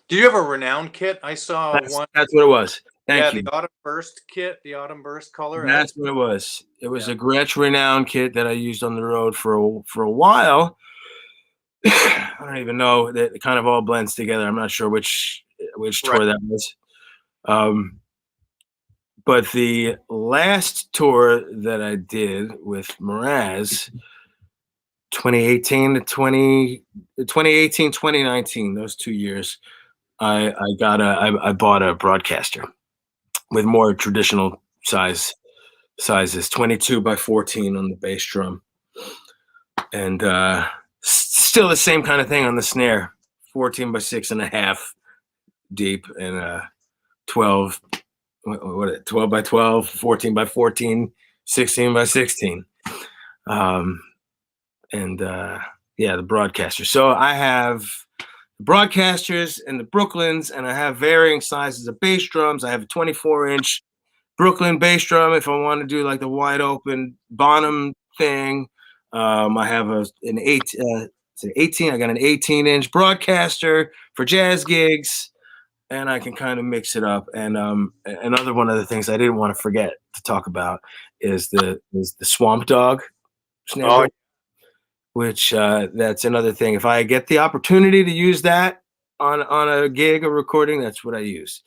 Do you have a Renowned kit? I saw one. That's what it was. Thank you. The Autumn Burst kit, the Autumn Burst color. That's what it was. It was a Gretsch Renowned kit that I used on the road for a while. I don't even know. That it kind of all blends together. I'm not sure which tour that was. But the last tour that I did with Mraz, 2018, 2019, those 2 years, I bought a broadcaster with more traditional sizes, 22 by 14 on the bass drum. And still the same kind of thing on the snare, 14 by 6.5 deep, and 12, what 12 by 12, 14 by 14, 16 by 16. Yeah, the broadcasters. So I have the broadcasters and the Brooklyns, and I have varying sizes of bass drums. I have a 24-inch Brooklyn bass drum if I want to do like the wide open Bonham thing. I have an 18. I got an 18-inch broadcaster for jazz gigs, and I can kind of mix it up. And another one of the things I didn't want to forget to talk about is the Swamp Dog snare drum, which that's another thing. If I get the opportunity to use that on a gig or recording, that's what I use.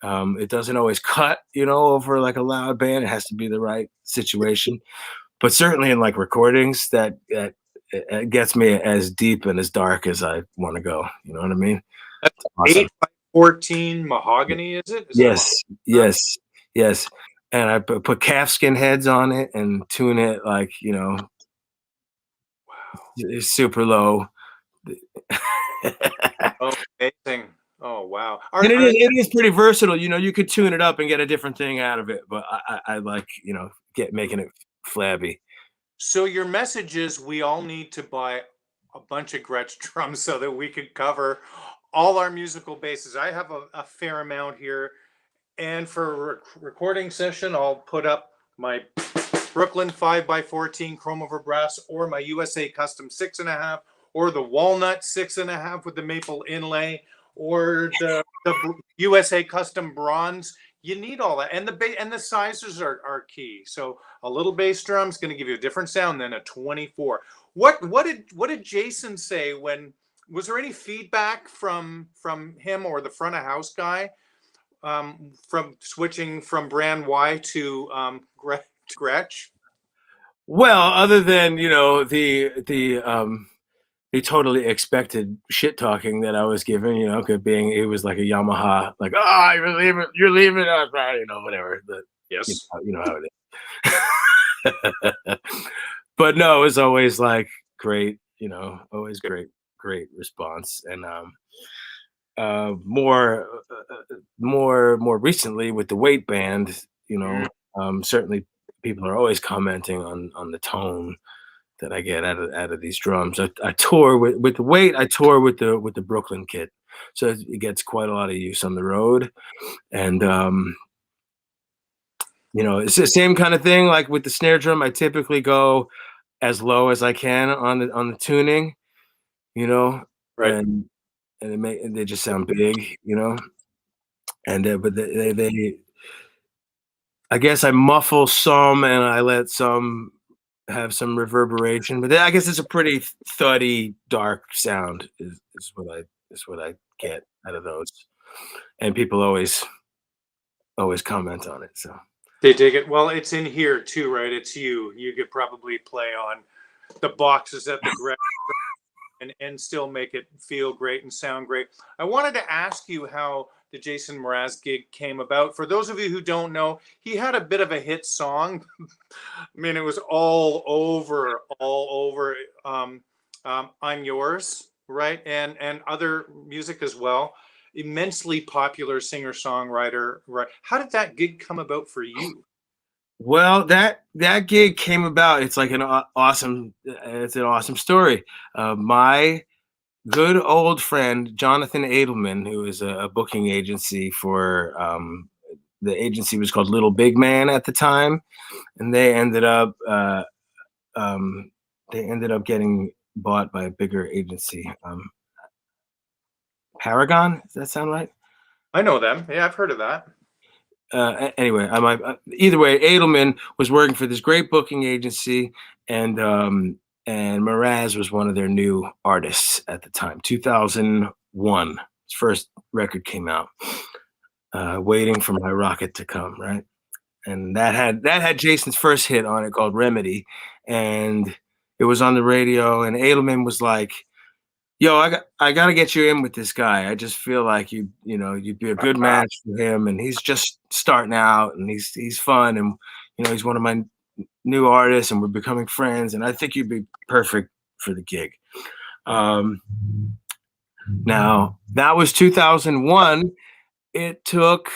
It doesn't always cut, over like a loud band. It has to be the right situation. But certainly in like recordings, that it gets me as deep and as dark as I want to go. You know what I mean? That's awesome. 8 by 14 mahogany, is it? Yes. And I put calfskin heads on it and tune it like, Wow. super low. Oh, amazing. Oh, wow. And it is pretty versatile. You could tune it up and get a different thing out of it. But I like, making it flabby. So your message is we all need to buy a bunch of Gretsch drums so that we could cover all our musical bases. I have a fair amount here. And for a recording session, I'll put up my Brooklyn 5 by 14 chrome over brass, or my USA Custom 6.5, or the Walnut 6.5 with the maple inlay, or the USA Custom Bronze. You need all that, and the sizes are key. So a little bass drum is going to give you a different sound than a 24. What did Jason say when? Was there any feedback from him or the front of house guy from switching from brand Y to Gretsch? Well, other than the totally expected shit talking that I was given, being it was like a Yamaha, like, you're leaving us, whatever. But Yes, you know how it is. But no, it was always like great, always great response. And more recently with the weight band, certainly people are always commenting on the tone that I get out of these drums. I tour with the weight. I tour with the Brooklyn kit, so it gets quite a lot of use on the road. And it's the same kind of thing. Like with the snare drum, I typically go as low as I can on the tuning, right. and they just sound big, and but they I guess I muffle some and I let some have some reverberation, but I guess it's a pretty thuddy, dark sound is what I get out of those, and people always comment on it. So They dig it. Well, it's in here too, right? It's you. You could probably play on the boxes at the Gretsch and still make it feel great and sound great. I wanted to ask you how the Jason Mraz gig came about. For those of you who don't know, he had a bit of a hit song. I mean, it was all over. I'm Yours, right? And other music as well. Immensely popular singer-songwriter, right? How did that gig come about for you? well, that gig came about. It's like it's an awesome story. My good old friend Jonathan Edelman, who is a booking agency for the agency was called Little Big Man at the time, and they ended up getting bought by a bigger agency, Paragon. Does that sound right? I know them. Yeah, I've heard of that. Anyway, either way, Edelman was working for this great booking agency, and Mraz was one of their new artists at the time. 2001, his first record came out, "Waiting for My Rocket to Come," right? And that had Jason's first hit on it called "Remedy," and it was on the radio. And Edelman was like, "Yo, I got to get you in with this guy. I just feel like you'd be a good match for him, and he's just starting out, and he's fun, and he's one of my new artist and we're becoming friends, and I think you'd be perfect for the gig. Now that was 2001. It took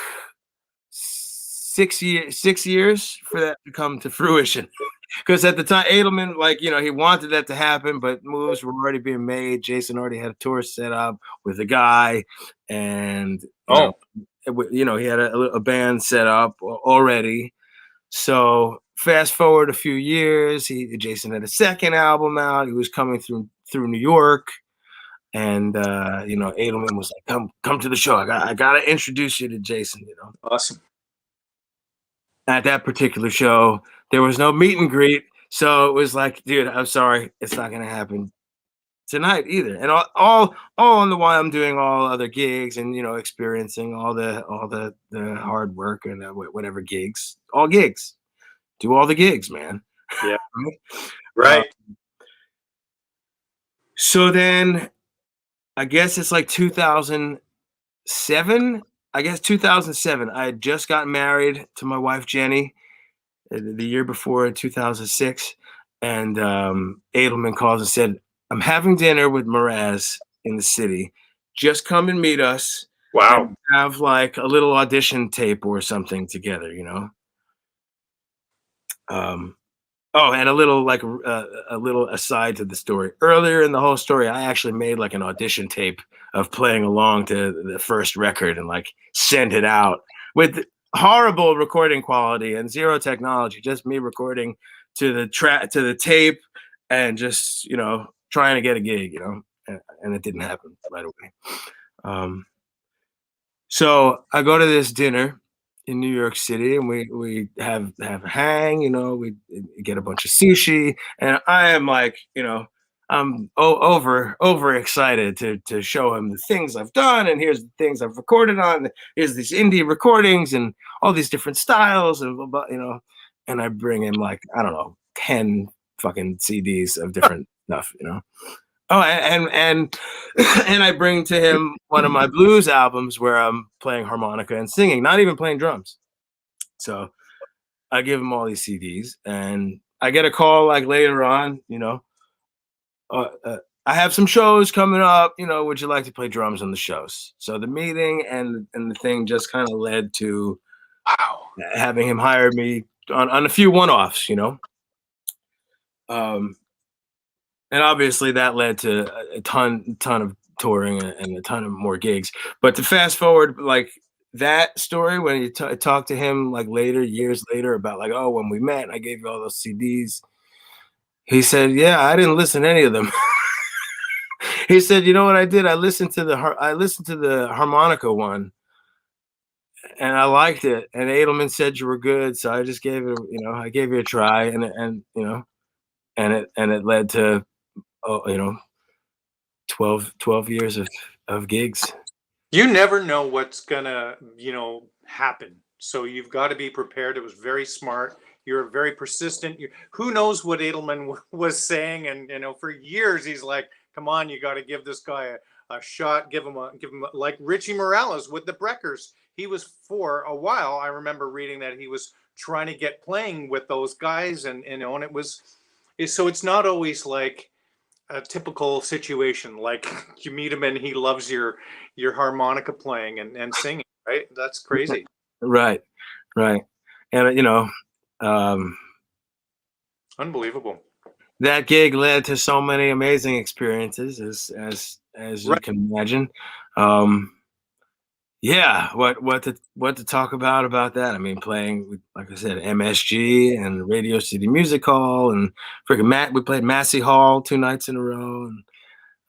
6 years for that to come to fruition. Because at the time, Edelman, like, you know, he wanted that to happen, but moves were already being made. Jason already had a tour set up with a guy, and you know, he had a band set up already. So fast forward a few years, Jason had a second album out. He was coming through New York, and you know, Edelman was like, "Come to the show. I gotta introduce you to Jason." You know, Awesome. at that particular show, there was no meet and greet, so it was like, dude, I'm sorry, it's not gonna happen tonight either. And all on the while, I'm doing all other gigs and, you know, experiencing all the hard work and whatever gigs, all gigs, do all the gigs, man. Yeah, right. So then, I guess it's like 2007. I guess 2007. I had just gotten married to my wife Jenny the year before, in 2006, and Edelman calls and said, "I'm having dinner with Mraz in the city. Just come and meet us. Wow. And have like a little audition tape or something together, you know." Oh, and a little a little aside to the story. Earlier in the whole story, I actually made like an audition tape of playing along to the first record and like sent it out with horrible recording quality and zero technology, just me recording to the tape and just, you know, trying to get a gig, you know, and it didn't happen right away. So I go to this dinner in New York City, and we have a hang, you know, we get a bunch of sushi, and I am like, you know, I'm over excited to show him the things I've done, and here's the things I've recorded on. Here's these indie recordings and all these different styles, and you know, and I bring him like, I don't know, 10 fucking CDs of different stuff, you know. Oh, and I bring to him one of my blues albums where I'm playing harmonica and singing, not even playing drums. So I give him all these CDs, and I get a call like later on, you know, I have some shows coming up, you know, would you like to play drums on the shows? So the meeting and the thing just kind of led to having him hire me on a few one-offs, you know. And obviously that led to a ton of touring and a ton of more gigs. But to fast forward, like that story, when you talk to him like later, years later, about like, oh, when we met, I gave you all those CDs. He said, yeah, I didn't listen to any of them. He said, you know what I did? I listened to the harmonica one, and I liked it. And Edelman said you were good, so I just gave it, you know, I gave you a try, and you know, and it led to, you know, 12 years of gigs. You never know what's gonna, you know, happen. So you've got to be prepared. It was very smart. You're very persistent. Who knows what Edelman was saying? And, you know, for years he's like, "Come on, you got to give this guy a shot. Give him like Richie Morales with the Breckers. He was, for a while, I remember reading that he was trying to get playing with those guys, and you know, and so it's not always like a typical situation like you meet him and he loves your harmonica playing and singing, right? That's crazy. Right. And you know, unbelievable. That gig led to so many amazing experiences, as you can imagine. Yeah, what to talk about that? I mean, playing with, like I said, MSG and Radio City Music Hall, and freaking we played Massey Hall 2 nights in a row,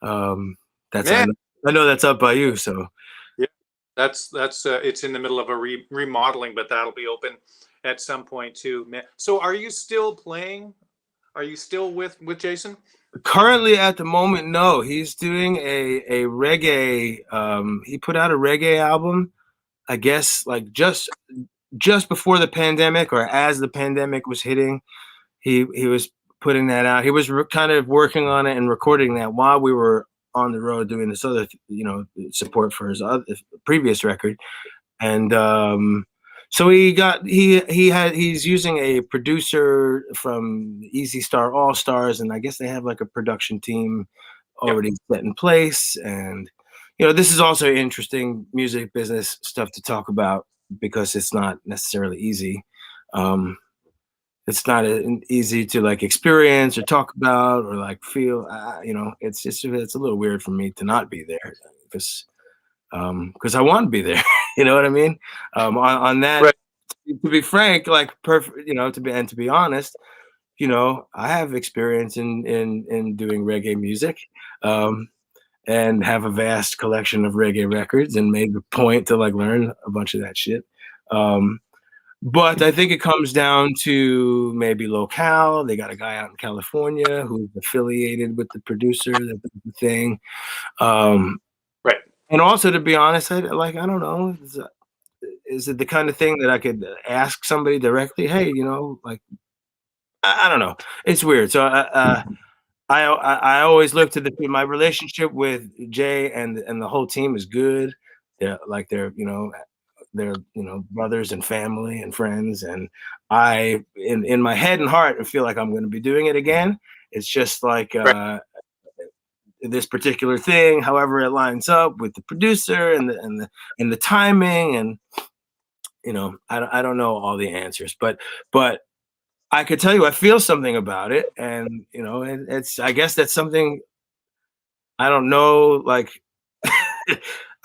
and that's I know that's up by you, so yeah, that's it's in the middle of a remodeling, but that'll be open at some point too, man. So are you still playing? Are you still with Jason? Currently, at the moment, no. He's doing a reggae. He put out a reggae album, I guess, like just before the pandemic, or as the pandemic was hitting. He was putting that out. He was kind of working on it and recording that while we were on the road doing this other, you know, support for his previous record. And So he's using a producer from Easy Star All Stars, and I guess they have like a production team Yep. already set in place. And this is also interesting music business stuff to talk about because it's not necessarily easy. It's not easy to like experience or talk about or like feel. It's a little weird for me to not be there because I want to be there. You know what I mean? On that, Right. to be frank, like perfect, to be honest, I have experience in doing reggae music, and have a vast collection of reggae records, and made the point to like learn a bunch of that shit. But I think it comes down to maybe locale. They got a guy out in California who's affiliated with the producer, that does the thing. Right. And also, to be honest, I don't know. Is it the kind of thing that I could ask somebody directly? Hey, like I don't know. It's weird. So I always look to my relationship with Jay and the whole team is good. They're brothers and family and friends, and I in my head and heart I feel like I'm going to be doing it again. It's just like Right. this particular thing, however it lines up with the producer and the timing, and I don't know all the answers, but I could tell you I feel something about it, and it's I guess that's something I don't know. Like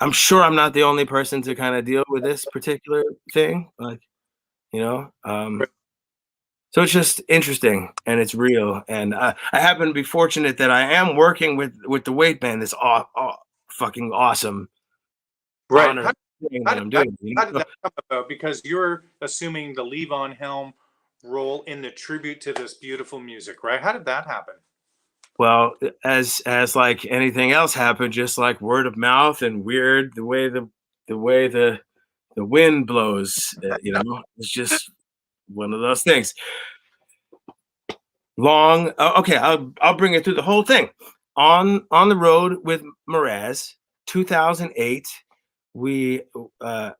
I'm sure I'm not the only person to kind of deal with this particular thing. Like you know, um, Right. so it's just interesting and it's real. And I happen to be fortunate that I am working with the weight band. This fucking awesome Right. honor thing How that did I'm that, doing. how did that come about? Because you're assuming the Levon Helm role in the tribute to this beautiful music, right? How did that happen? Well, as like anything else happened, just like word of mouth and weird the way the wind blows. It's just one of those things. Okay, I'll bring it through the whole thing. On the road with Mraz, 2008. We I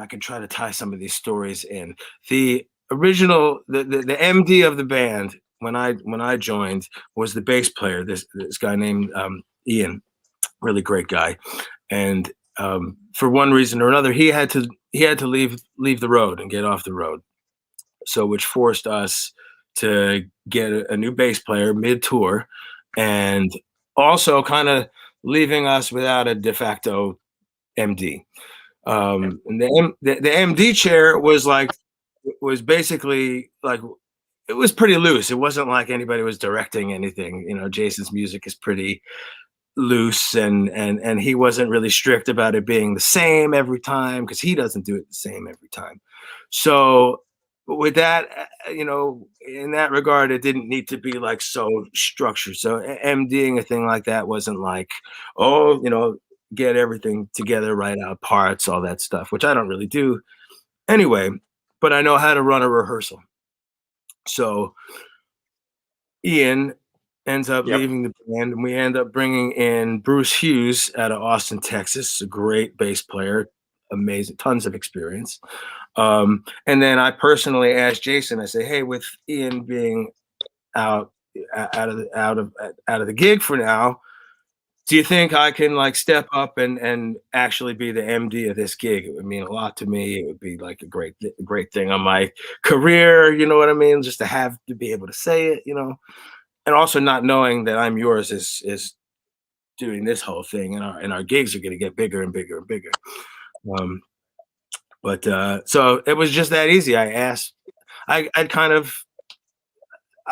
can try to tie some of these stories in. The original the MD of the band when I joined was the bass player, this guy named Ian, really great guy, and for one reason or another he had to leave the road and get off the road, so which forced us to get a new bass player mid tour, and also kind of leaving us without a de facto MD. And the MD chair was basically like it was pretty loose. It wasn't like anybody was directing anything. Jason's music is pretty loose, and he wasn't really strict about it being the same every time because he doesn't do it the same every time. So with that, in that regard, it didn't need to be like so structured. So MDing a thing like that wasn't like, oh, get everything together, write out parts, all that stuff, which I don't really do anyway, but I know how to run a rehearsal. So Ian ends up Yep. leaving the band, and we end up bringing in Bruce Hughes out of Austin, Texas, a great bass player, amazing, tons of experience. And then I personally asked Jason, I say, hey, with Ian being out of the gig for now, do you think I can like step up and actually be the MD of this gig? It would mean a lot to me. It would be like a great thing on my career. You know what I mean? Just to be able to say it, and also not knowing that I'm yours is doing this whole thing, and our gigs are going to get bigger and bigger and bigger. So it was just that easy. I asked. I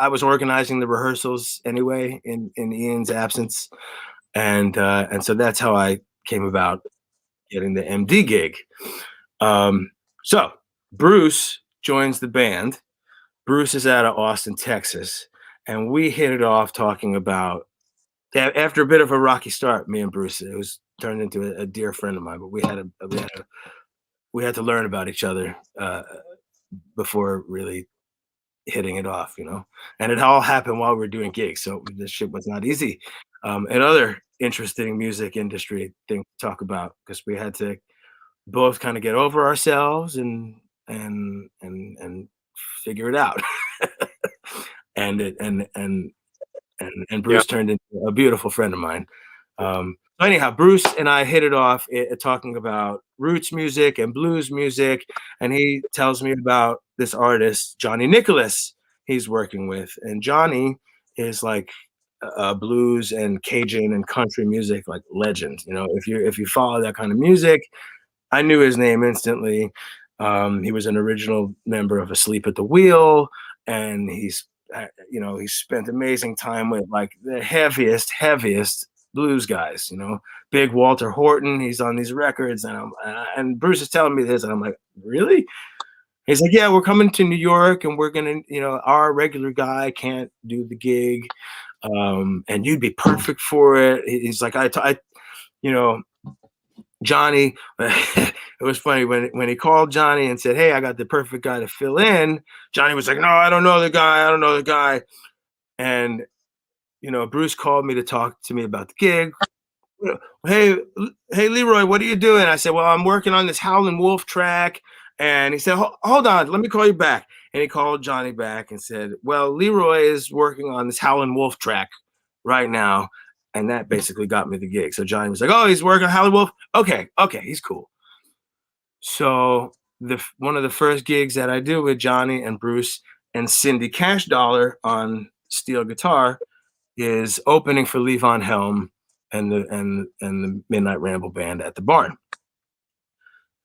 was organizing the rehearsals anyway in Ian's absence, and so that's how I came about getting the MD gig. So Bruce joins the band. Bruce is out of Austin, Texas, and we hit it off talking about after a bit of a rocky start. Me and Bruce, it was turned into a dear friend of mine, but we had to learn about each other before really hitting it off, and it all happened while we were doing gigs. So this shit was not easy. Another interesting music industry thing to talk about because we had to both kind of get over ourselves and figure it out. and it and Yeah. Bruce turned into a beautiful friend of mine. So anyhow, Bruce and I hit it off talking about roots music and blues music, and he tells me about this artist, Johnny Nicholas, he's working with. And Johnny is like a blues and Cajun and country music like legend. You know, if you follow that kind of music, I knew his name instantly. He was an original member of Asleep at the Wheel, and he spent amazing time with like the heaviest blues guys. You know, big Walter Horton. He's on these records, and Bruce is telling me this, and I'm like, really? He's like, yeah, we're coming to New York, and we're gonna, our regular guy can't do the gig, and you'd be perfect for it. He's like, Johnny, it was funny when he called Johnny and said, hey, I got the perfect guy to fill in. Johnny was like, no, I don't know the guy. And, Bruce called me to talk to me about the gig. Hey, Leroy, what are you doing? I said, well, I'm working on this Howlin' Wolf track. And he said, hold on, let me call you back. And he called Johnny back and said, well, Leroy is working on this Howlin' Wolf track right now. And that basically got me the gig. So Johnny was like, oh, he's working on Howlin' Wolf. Okay, he's cool. So one of the first gigs that I do with Johnny and Bruce and Cindy Cash Dollar on steel guitar is opening for Levon Helm and the Midnight Ramble Band at the Barn.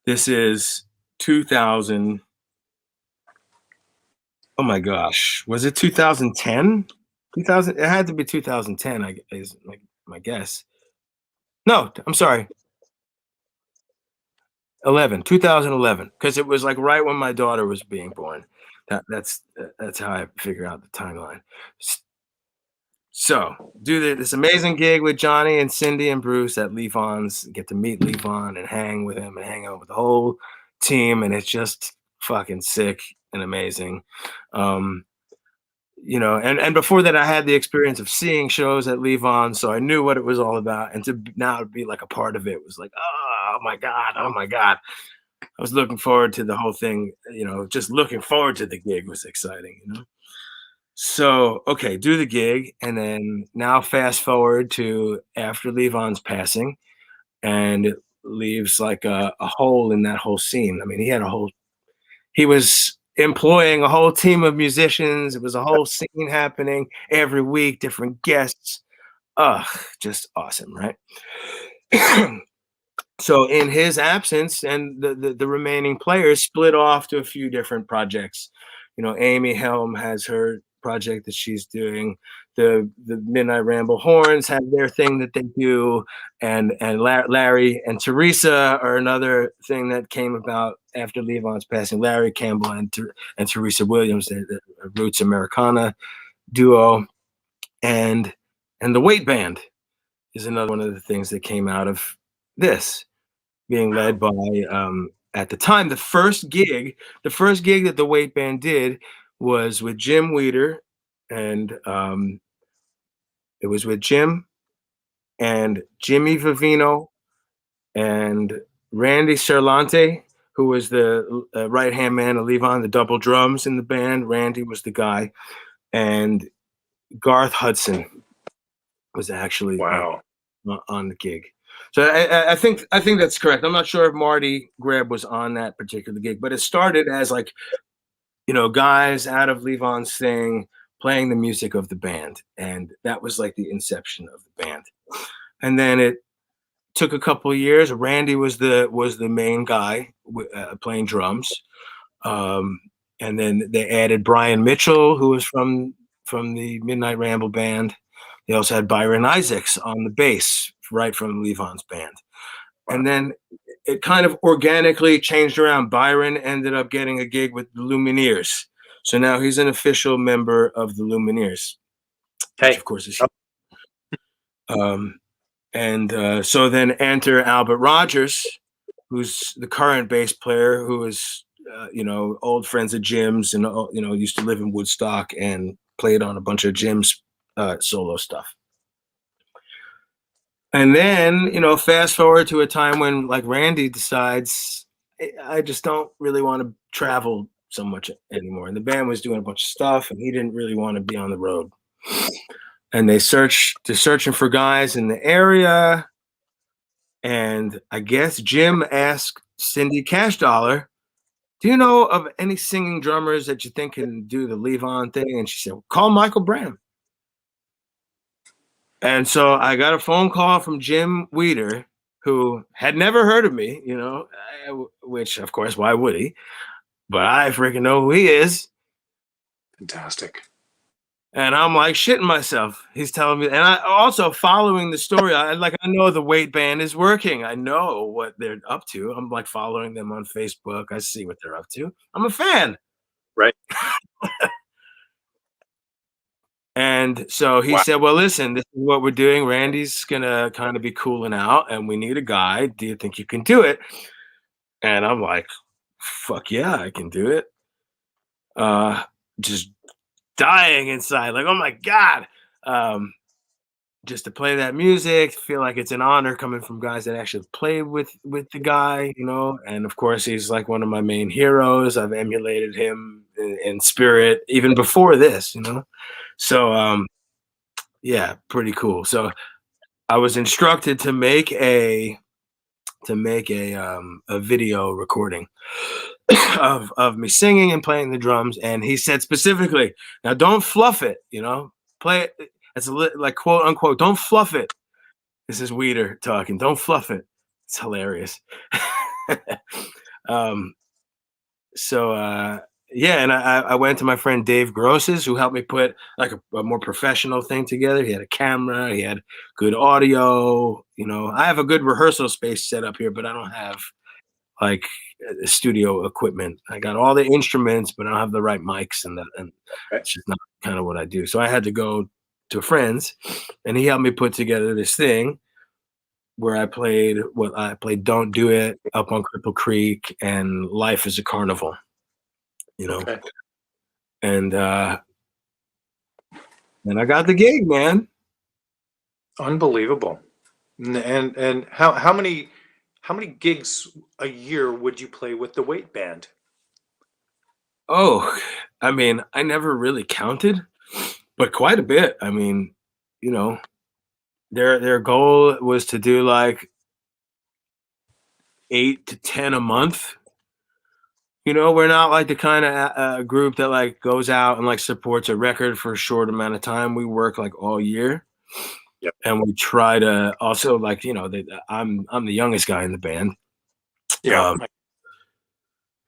This is 2000. Oh my gosh, was it 2010? 2000. It had to be 2010. Is like my guess. No, I'm sorry. 2011, because it was like right when my daughter was being born. That's how I figure out the timeline. So do this amazing gig with Johnny and Cindy and Bruce at Levon's, get to meet Levon and hang with him and hang out with the whole team. And it's just fucking sick and amazing. And before that I had the experience of seeing shows at Levon. So I knew what it was all about. And to now be like a part of it was like, oh my God. I was looking forward to the whole thing, just looking forward to the gig was exciting, So, okay, do the gig, and then now fast forward to after Levon's passing, and it leaves like a hole in that whole scene. I mean, he was employing a whole team of musicians. It was a whole scene happening every week, different guests. Just awesome, right? So in his absence, and the remaining players split off to a few different projects. Amy Helm has her project that she's doing. The Midnight Ramble Horns have their thing that they do, and Larry and Teresa are another thing that came about after Levon's passing. Larry Campbell and Teresa Williams, the Roots Americana duo, and the Weight Band is another one of the things that came out of this, being led by at the time the first gig that the Weight Band did was with Jim Weeder, and it was with Jim and Jimmy Vivino and Randy Cerlante, who was the right-hand man of Levon, the double drums in the band. Randy was the guy, and Garth Hudson was actually on the gig. So I think that's correct. I'm not sure if Marty Greb was on that particular gig, but it started as like, guys out of Levon's thing playing the music of the band, and that was like the inception of the band. And then it took a couple of years. Randy was the main guy playing drums, and then they added Brian Mitchell, who was from the Midnight Ramble Band. They also had Byron Isaacs on the bass, right from Levon's band. And then it kind of organically changed around. Byron ended up getting a gig with the Lumineers. So now he's an official member of the Lumineers. Which of course is so then enter Albert Rogers, who's the current bass player, who is old friends of Jim's, and used to live in Woodstock and played on a bunch of Jim's solo stuff. And then, fast forward to a time when like Randy decides I just don't really want to travel so much anymore. And the band was doing a bunch of stuff and he didn't really want to be on the road. And they're searching for guys in the area. And I guess Jim asked Cindy Cash Dollar, do you know of any singing drummers that you think can do the leave on thing? And she said, well, call Michael Bram. And so I got a phone call from Jim Weeder, who had never heard of me, which of course, why would he? But I freaking know who he is. Fantastic. And I'm like shitting myself. He's telling me, and I also following the story. I know the Weight Band is working. I know what they're up to. I'm like following them on Facebook. I see what they're up to. I'm a fan. Right. And so he said, well, listen, this is what we're doing. Randy's going to kind of be cooling out and we need a guy. Do you think you can do it? And I'm like, fuck yeah, I can do it. Just dying inside, like, oh my God. Just to play that music, feel like it's an honor coming from guys that actually play with the guy, and of course he's like one of my main heroes. I've emulated him in spirit even before this, so yeah, pretty cool. So I was instructed to make a video recording of me singing and playing the drums, and he said specifically, now don't fluff it, play it. It's like quote unquote, don't fluff it. This is Weeder talking. Don't fluff it. It's hilarious. Yeah, and I went to my friend Dave Gross's, who helped me put like a more professional thing together. He had a camera, he had good audio. I have a good rehearsal space set up here, but I don't have like studio equipment. I got all the instruments, but I don't have the right mics, and that's just not kind of what I do. So I had to go to friends, and he helped me put together this thing where I played Don't Do It, Up on Cripple Creek, and Life is a Carnival, Okay. And I got the gig, man. Unbelievable. And how many gigs a year would you play with the Weight Band? Oh, I mean, I never really counted, but quite a bit. I mean, their goal was to do like 8 to 10 a month. We're not like the kind of group that like goes out and like supports a record for a short amount of time. We work like all year. Yep. And we try to also like, I'm the youngest guy in the band. Yeah.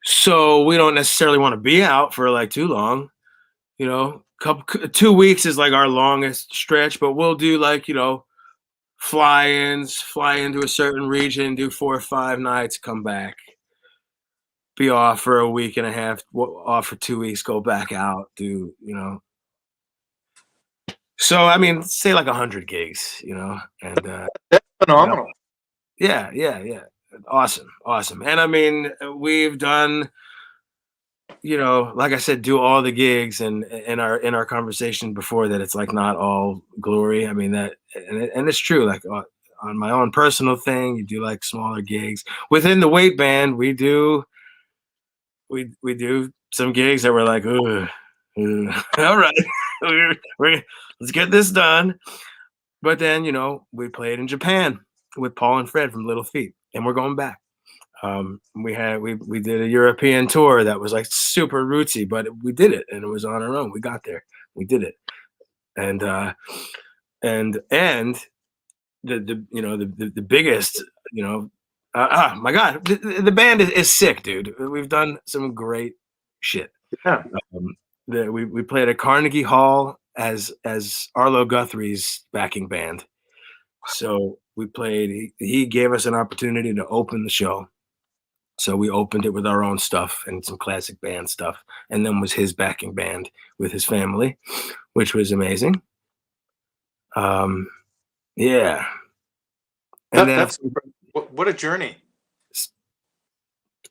So we don't necessarily want to be out for like too long. 2 weeks is like our longest stretch, but we'll do like, fly into a certain region, do 4 or 5 nights, come back, be off for a week and a half, off for 2 weeks, go back out, do, So, I mean, say like 100 gigs, and that's phenomenal. Yeah. Awesome. And I mean, we've done, like I said, do all the gigs, and in our conversation before that, it's like not all glory. I mean that, and it's true. Like on my own personal thing, you do like smaller gigs within the Weight Band. We do some gigs that were like, all right, let's get this done. But then, we played in Japan with Paul and Fred from Little Feat, and we're going back. We did a European tour that was like super rootsy, but we did it, and it was on our own. We got there, we did it, and the biggest, my God, the band is sick, dude. We've done some great shit. Yeah. We played at Carnegie Hall as Arlo Guthrie's backing band. So we played. He gave us an opportunity to open the show. So we opened it with our own stuff and some classic band stuff, and then was his backing band with his family, which was amazing. Yeah. And what a journey.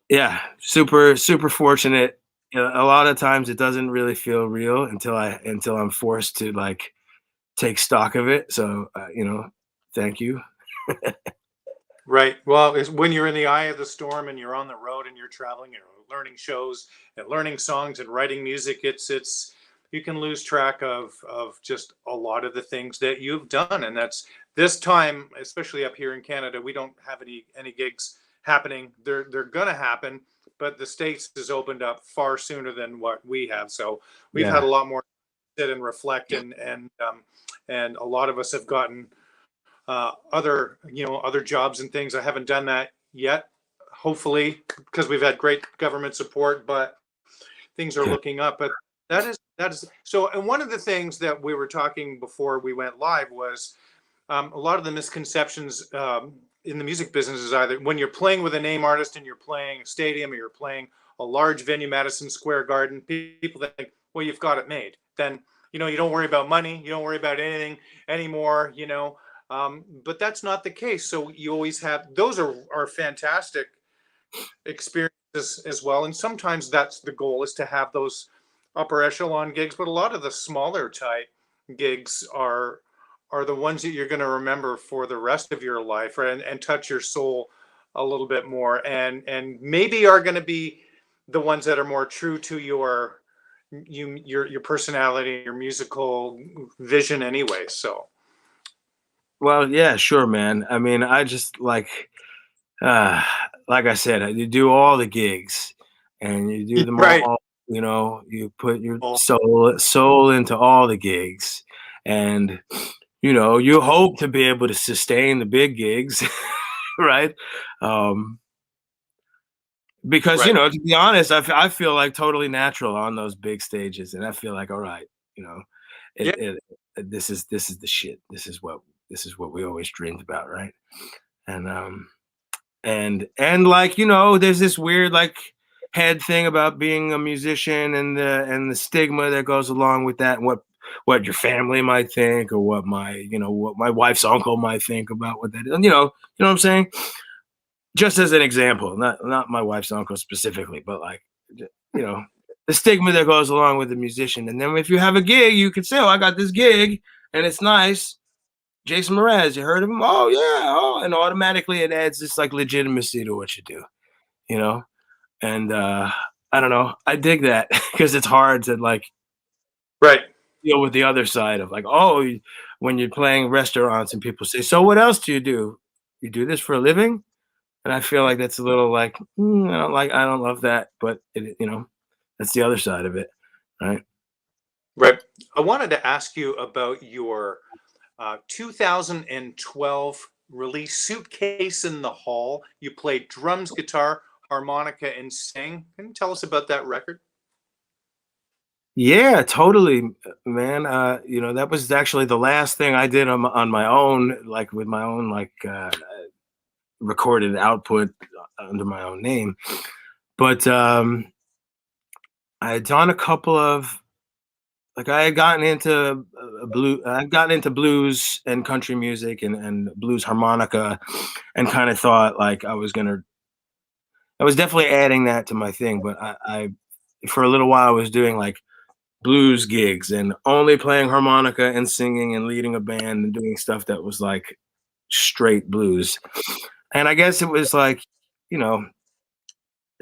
Yeah, super fortunate. A lot of times it doesn't really feel real until I'm forced to like take stock of it. So thank you. Right. Well, it's when you're in the eye of the storm and you're on the road and you're traveling, you're learning shows and learning songs and writing music. It's you can lose track of just a lot of the things that you've done, and that's this time, especially up here in Canada, we don't have any gigs happening. They're gonna happen, but the States has opened up far sooner than what we have. So we've had Yeah. a lot more to sit and reflect, and a lot of us have gotten other jobs and things. I haven't done that yet, hopefully, because we've had great government support, but things are Good. looking up. But that is so. And one of the things that we were talking before we went live was a lot of the misconceptions in the music business is either when you're playing with a name artist and you're playing a stadium or you're playing a large venue, Madison Square Garden, people think, well, you've got it made. Then you don't worry about money, you don't worry about anything anymore. But that's not the case. So you always have those are fantastic experiences as well. And sometimes that's the goal, is to have those upper echelon gigs. But a lot of the smaller type gigs are the ones that you're going to remember for the rest of your life, right? And touch your soul a little bit more, and maybe are going to be the ones that are more true to your personality, your musical vision anyway. So Well, yeah, sure, man. I mean, I just uh, like I said, you do all the gigs and you do them right. all, you put your soul into all the gigs. And, you hope to be able to sustain the big gigs, right? Um, because, Right. to be honest, I feel like totally natural on those big stages. And I feel like, all right, you know, Yeah. this is the shit. This is what we always dreamed about, right? And and like, there's this weird like head thing about being a musician and the stigma that goes along with that, and what your family might think, or what my wife's uncle might think about what that is. You know what I'm saying? Just as an example, not my wife's uncle specifically, but like, you know, the stigma that goes along with the musician. And then if you have a gig, you can say, "Oh, I got this gig and it's nice. Jason Mraz, you heard of him? Oh yeah, oh," and automatically it adds this like legitimacy to what you do, you know. And I don't know, I dig that because it's hard to like Right. deal with the other side of like, oh, when you're playing restaurants and people say, "So what else do you do? You do this for a living?" And I feel like that's a little like, I don't love that, but that's the other side of it, right? Right. I wanted to ask you about your 2012 release, Suitcase in the Hall. You played drums, guitar, harmonica, and sang. Can you tell us about that record? Yeah, totally, man. That was actually the last thing I did on my own, like with my own like recorded output under my own name. But I had done a couple of like I had gotten into I'd gotten into blues and country music and blues harmonica, and kind of thought like I was definitely adding that to my thing. But I for a little while I was doing like blues gigs and only playing harmonica and singing and leading a band and doing stuff that was like straight blues. And I guess it was like, you know,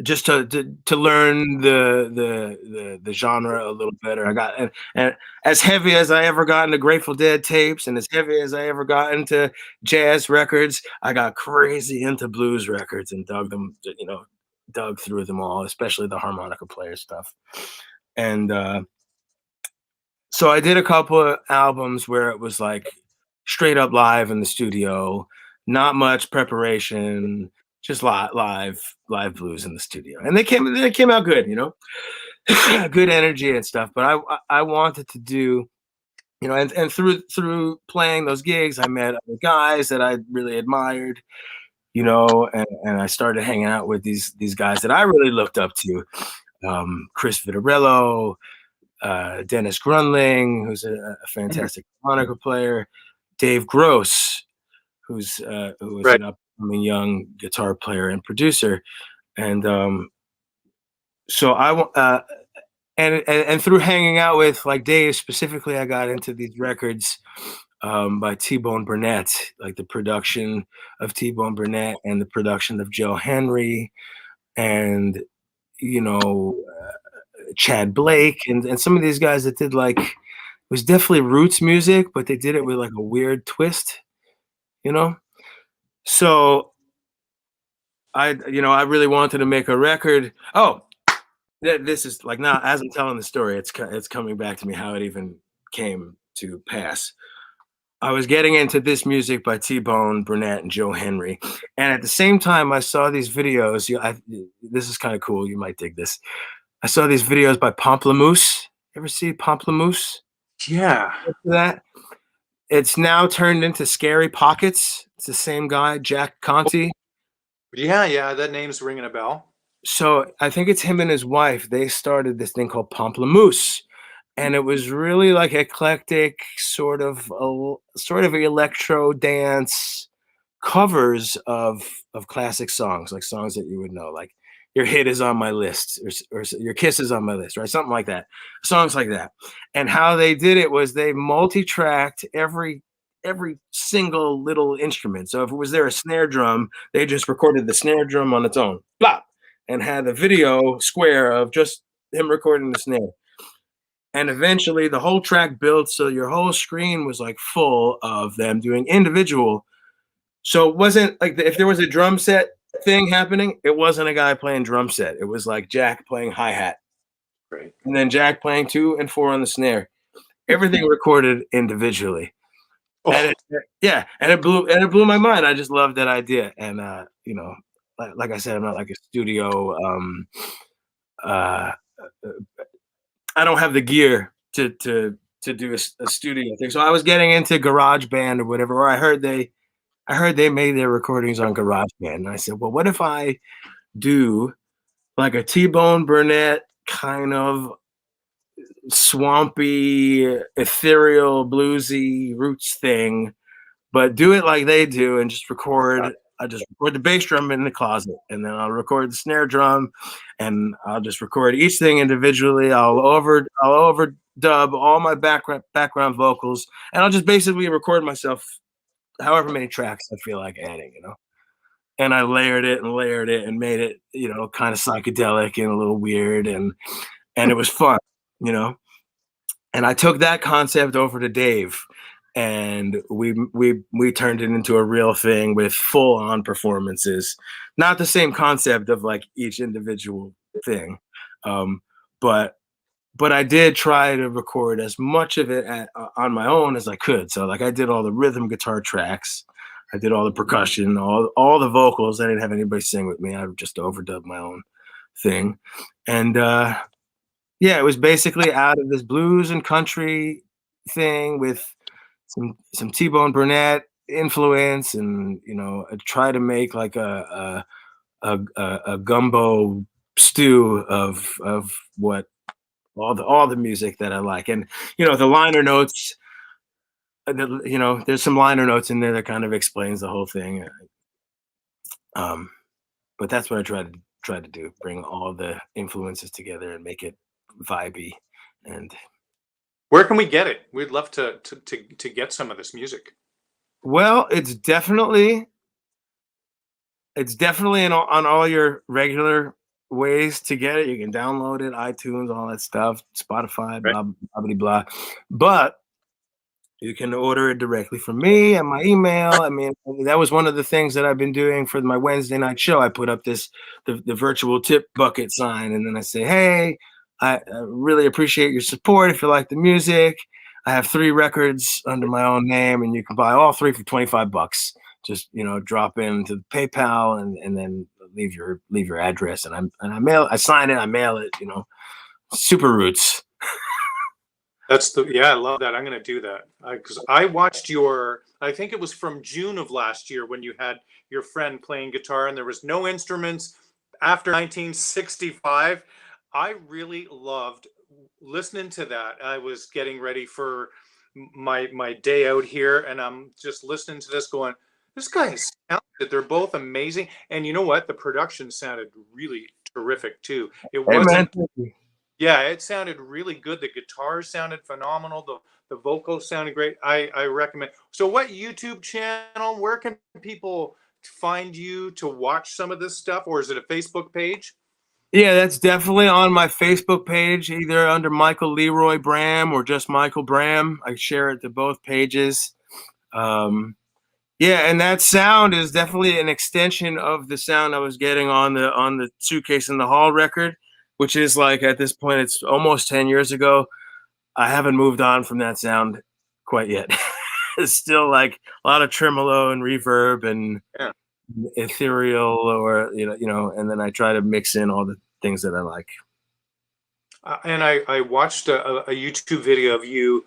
just to learn the genre a little better. I got and as heavy as I ever got into Grateful Dead tapes and as heavy as I ever got into jazz records, I got crazy into blues records and dug through them all, especially the harmonica player stuff. And so I did a couple of albums where it was like straight up live in the studio, not much preparation, just live blues in the studio, and they came out good, good energy and stuff. But I wanted to do, and through playing those gigs, I met other guys that I really admired, and I started hanging out with these guys that I really looked up to, Chris Vitarello, Dennis Grunling, who's a Mhm. fantastic harmonica player, Dave Gross, who is Right. an upcoming young guitar player and producer, and so and through hanging out with like Dave specifically, I got into these records by T-Bone Burnett, like the production of T-Bone Burnett and the production of Joe Henry and, you know, Chad Blake and some of these guys that did like, it was definitely roots music, but they did it with like a weird twist, you know? So I really wanted to make a record. Oh, this is like now as I'm telling the story, it's coming back to me how it even came to pass. I was getting into this music by T-Bone Burnett and Joe Henry, and at the same time, I saw these videos. This is kind of cool. You might dig this. I saw these videos by Pamplemousse. Ever see Pamplemousse? Yeah. That it's now turned into Scary Pockets. It's the same guy, Jack Conte. Yeah, that name's ringing a bell. So I think it's him and his wife. They started this thing called Pamplemousse, and it was really like eclectic, sort of electro dance covers of classic songs, like songs that you would know, like "Your Hit Is on My List" or "Your Kiss Is on My List," right? Something like that, songs like that. And how they did it was they multi-tracked every single little instrument. So if it was there a snare drum, they just recorded the snare drum on its own, blah, and had a video square of just him recording the snare. And eventually the whole track built so your whole screen was like full of them doing individual. So it wasn't like if there was a drum set thing happening, it wasn't a guy playing drum set. It was like Jack playing hi-hat. Right. And then Jack playing 2 and 4 on the snare. Everything recorded individually. Oh. And it blew my mind. I just loved that idea. And you know, like I said, I'm not like a studio I don't have the gear to do a studio thing. So I was getting into GarageBand or whatever, or I heard they made their recordings on GarageBand. And I said, well, what if I do like a T-Bone Burnett kind of swampy, ethereal, bluesy roots thing, but do it like they do and just record. I just record the bass drum in the closet, and then I'll record the snare drum, and I'll just record each thing individually. I'll overdub all my background vocals, and I'll just basically record myself however many tracks I feel like adding, you know. And I layered it and made it, you know, kind of psychedelic and a little weird, and it was fun, you know. And I took that concept over to Dave, and we turned it into a real thing with full on performances. Not the same concept of like each individual thing, but I did try to record as much of it on my own as I could. So like I did all the rhythm guitar tracks, I did all the percussion, all the vocals. I didn't have anybody sing with me. I just overdubbed my own thing, and yeah, it was basically out of this blues and country thing with some T-Bone Burnett influence, and you know, I try to make like a gumbo stew of what all the music that I like. And you know, the liner notes, you know, there's some liner notes in there that kind of explains the whole thing. But that's what I try to do, bring all the influences together and make it vibey. And where can we get it? We'd love to get some of this music. Well, it's definitely on all your regular ways to get it. You can download it, iTunes, all that stuff, Spotify, right, blah blah blah. But you can order it directly from me and my email. I mean, that was one of the things that I've been doing for my Wednesday night show. I put up the virtual tip bucket sign, and then I say, hey, I really appreciate your support. If you like the music, I have 3 records under my own name, and you can buy all 3 for $25. Just, you know, drop into the PayPal and then leave your address, and I sign it, I mail it, you know, super roots. I love that. I'm going to do that because I watched I think it was from June of last year when you had your friend playing guitar and there was no instruments after 1965. I really loved listening to that. I was getting ready for my day out here, and I'm just listening to this going, this guy is talented. They're both amazing. And you know what? The production sounded really terrific too. It wasn't, Yeah, it sounded really good. The guitar sounded phenomenal. The vocals sounded great. I recommend. So what YouTube channel, where can people find you to watch some of this stuff, or is it a Facebook page? Yeah, that's definitely on my Facebook page, either under Michael Leroy Bram or just Michael Bram. I share it to both pages. Yeah, and that sound is definitely an extension of the sound I was getting on the Suitcase in the Hall record, which is like at this point it's almost 10 years ago. I haven't moved on from that sound quite yet. It's still like a lot of tremolo and reverb and Yeah. ethereal, or and then I try to mix in all the things that I like. And I watched a YouTube video of you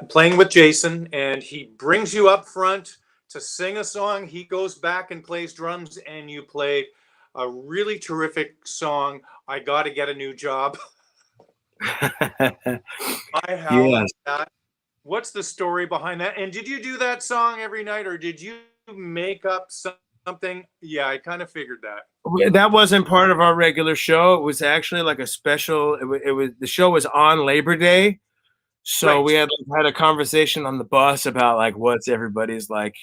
playing with Jason, and he brings you up front to sing a song. He goes back and plays drums, and you played a really terrific song. I got to get a new job. I howl Yes. at that. What's the story behind that? And did you do that song every night, or did you make up something? Yeah, I kind of figured that. That wasn't part of our regular show. It was actually like a special. It was the show was on Labor Day, so Right. we had a conversation on the bus about like what's everybody's like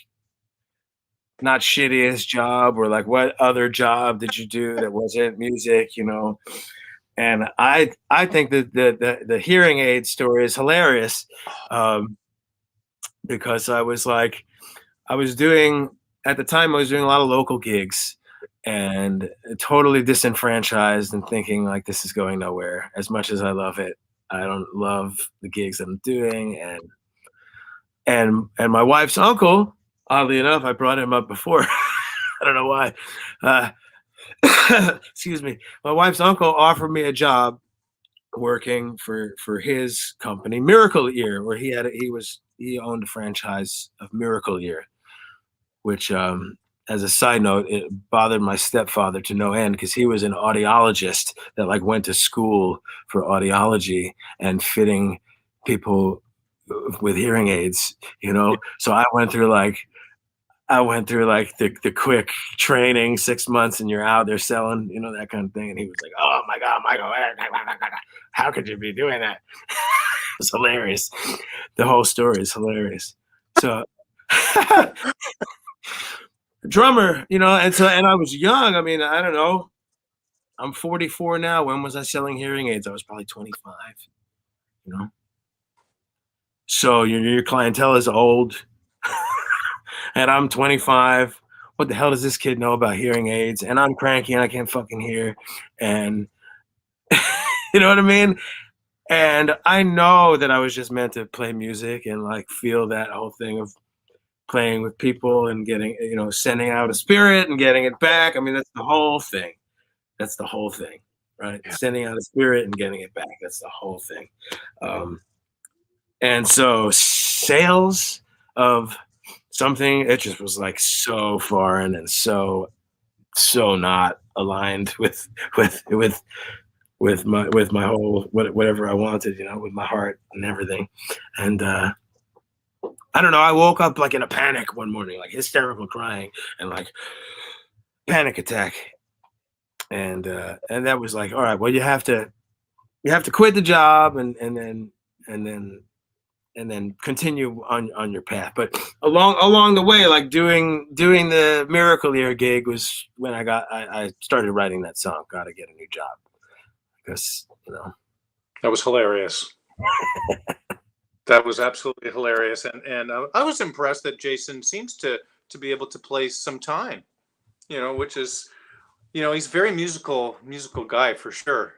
not shittiest job, or like what other job did you do that wasn't music, And I think that the hearing aid story is hilarious, because I was doing at the time I was doing a lot of local gigs and totally disenfranchised and thinking like this is going nowhere. As much as I love it, I don't love the gigs that I'm doing, and my wife's uncle, oddly enough, I brought him up before. I don't know why. Excuse me. My wife's uncle offered me a job working for his company, Miracle Ear, where he owned a franchise of Miracle Ear, which, as a side note, it bothered my stepfather to no end because he was an audiologist that like went to school for audiology and fitting people with hearing aids, So I went through like the quick training, 6 months and you're out there selling, that kind of thing. And he was like, "Oh my God, Michael, how could you be doing that?" It's hilarious. The whole story is hilarious. So drummer, and I was young. I mean, I don't know. I'm 44 now. When was I selling hearing aids? I was probably 25, So your clientele is old. And I'm 25. What the hell does this kid know about hearing aids? And I'm cranky and I can't fucking hear. And you know what I mean? And I know that I was just meant to play music and like feel that whole thing of playing with people and getting, sending out a spirit and getting it back. I mean, that's the whole thing. That's the whole thing, right? Yeah. Sending out a spirit and getting it back. That's the whole thing. And so sales of something, it just was like so foreign and so not aligned with my whole whatever I wanted, with my heart and everything. And I don't know, I woke up like in a panic one morning, like hysterical crying and like panic attack. And that was like, all right, well, you have to quit the job and then continue on your path. But along the way, like doing the Miracle Ear gig was when I started writing that song, "Gotta Get a New Job," because that was hilarious. That was absolutely hilarious, and I was impressed that Jason seems to be able to play some time, which is, he's a very musical guy for sure.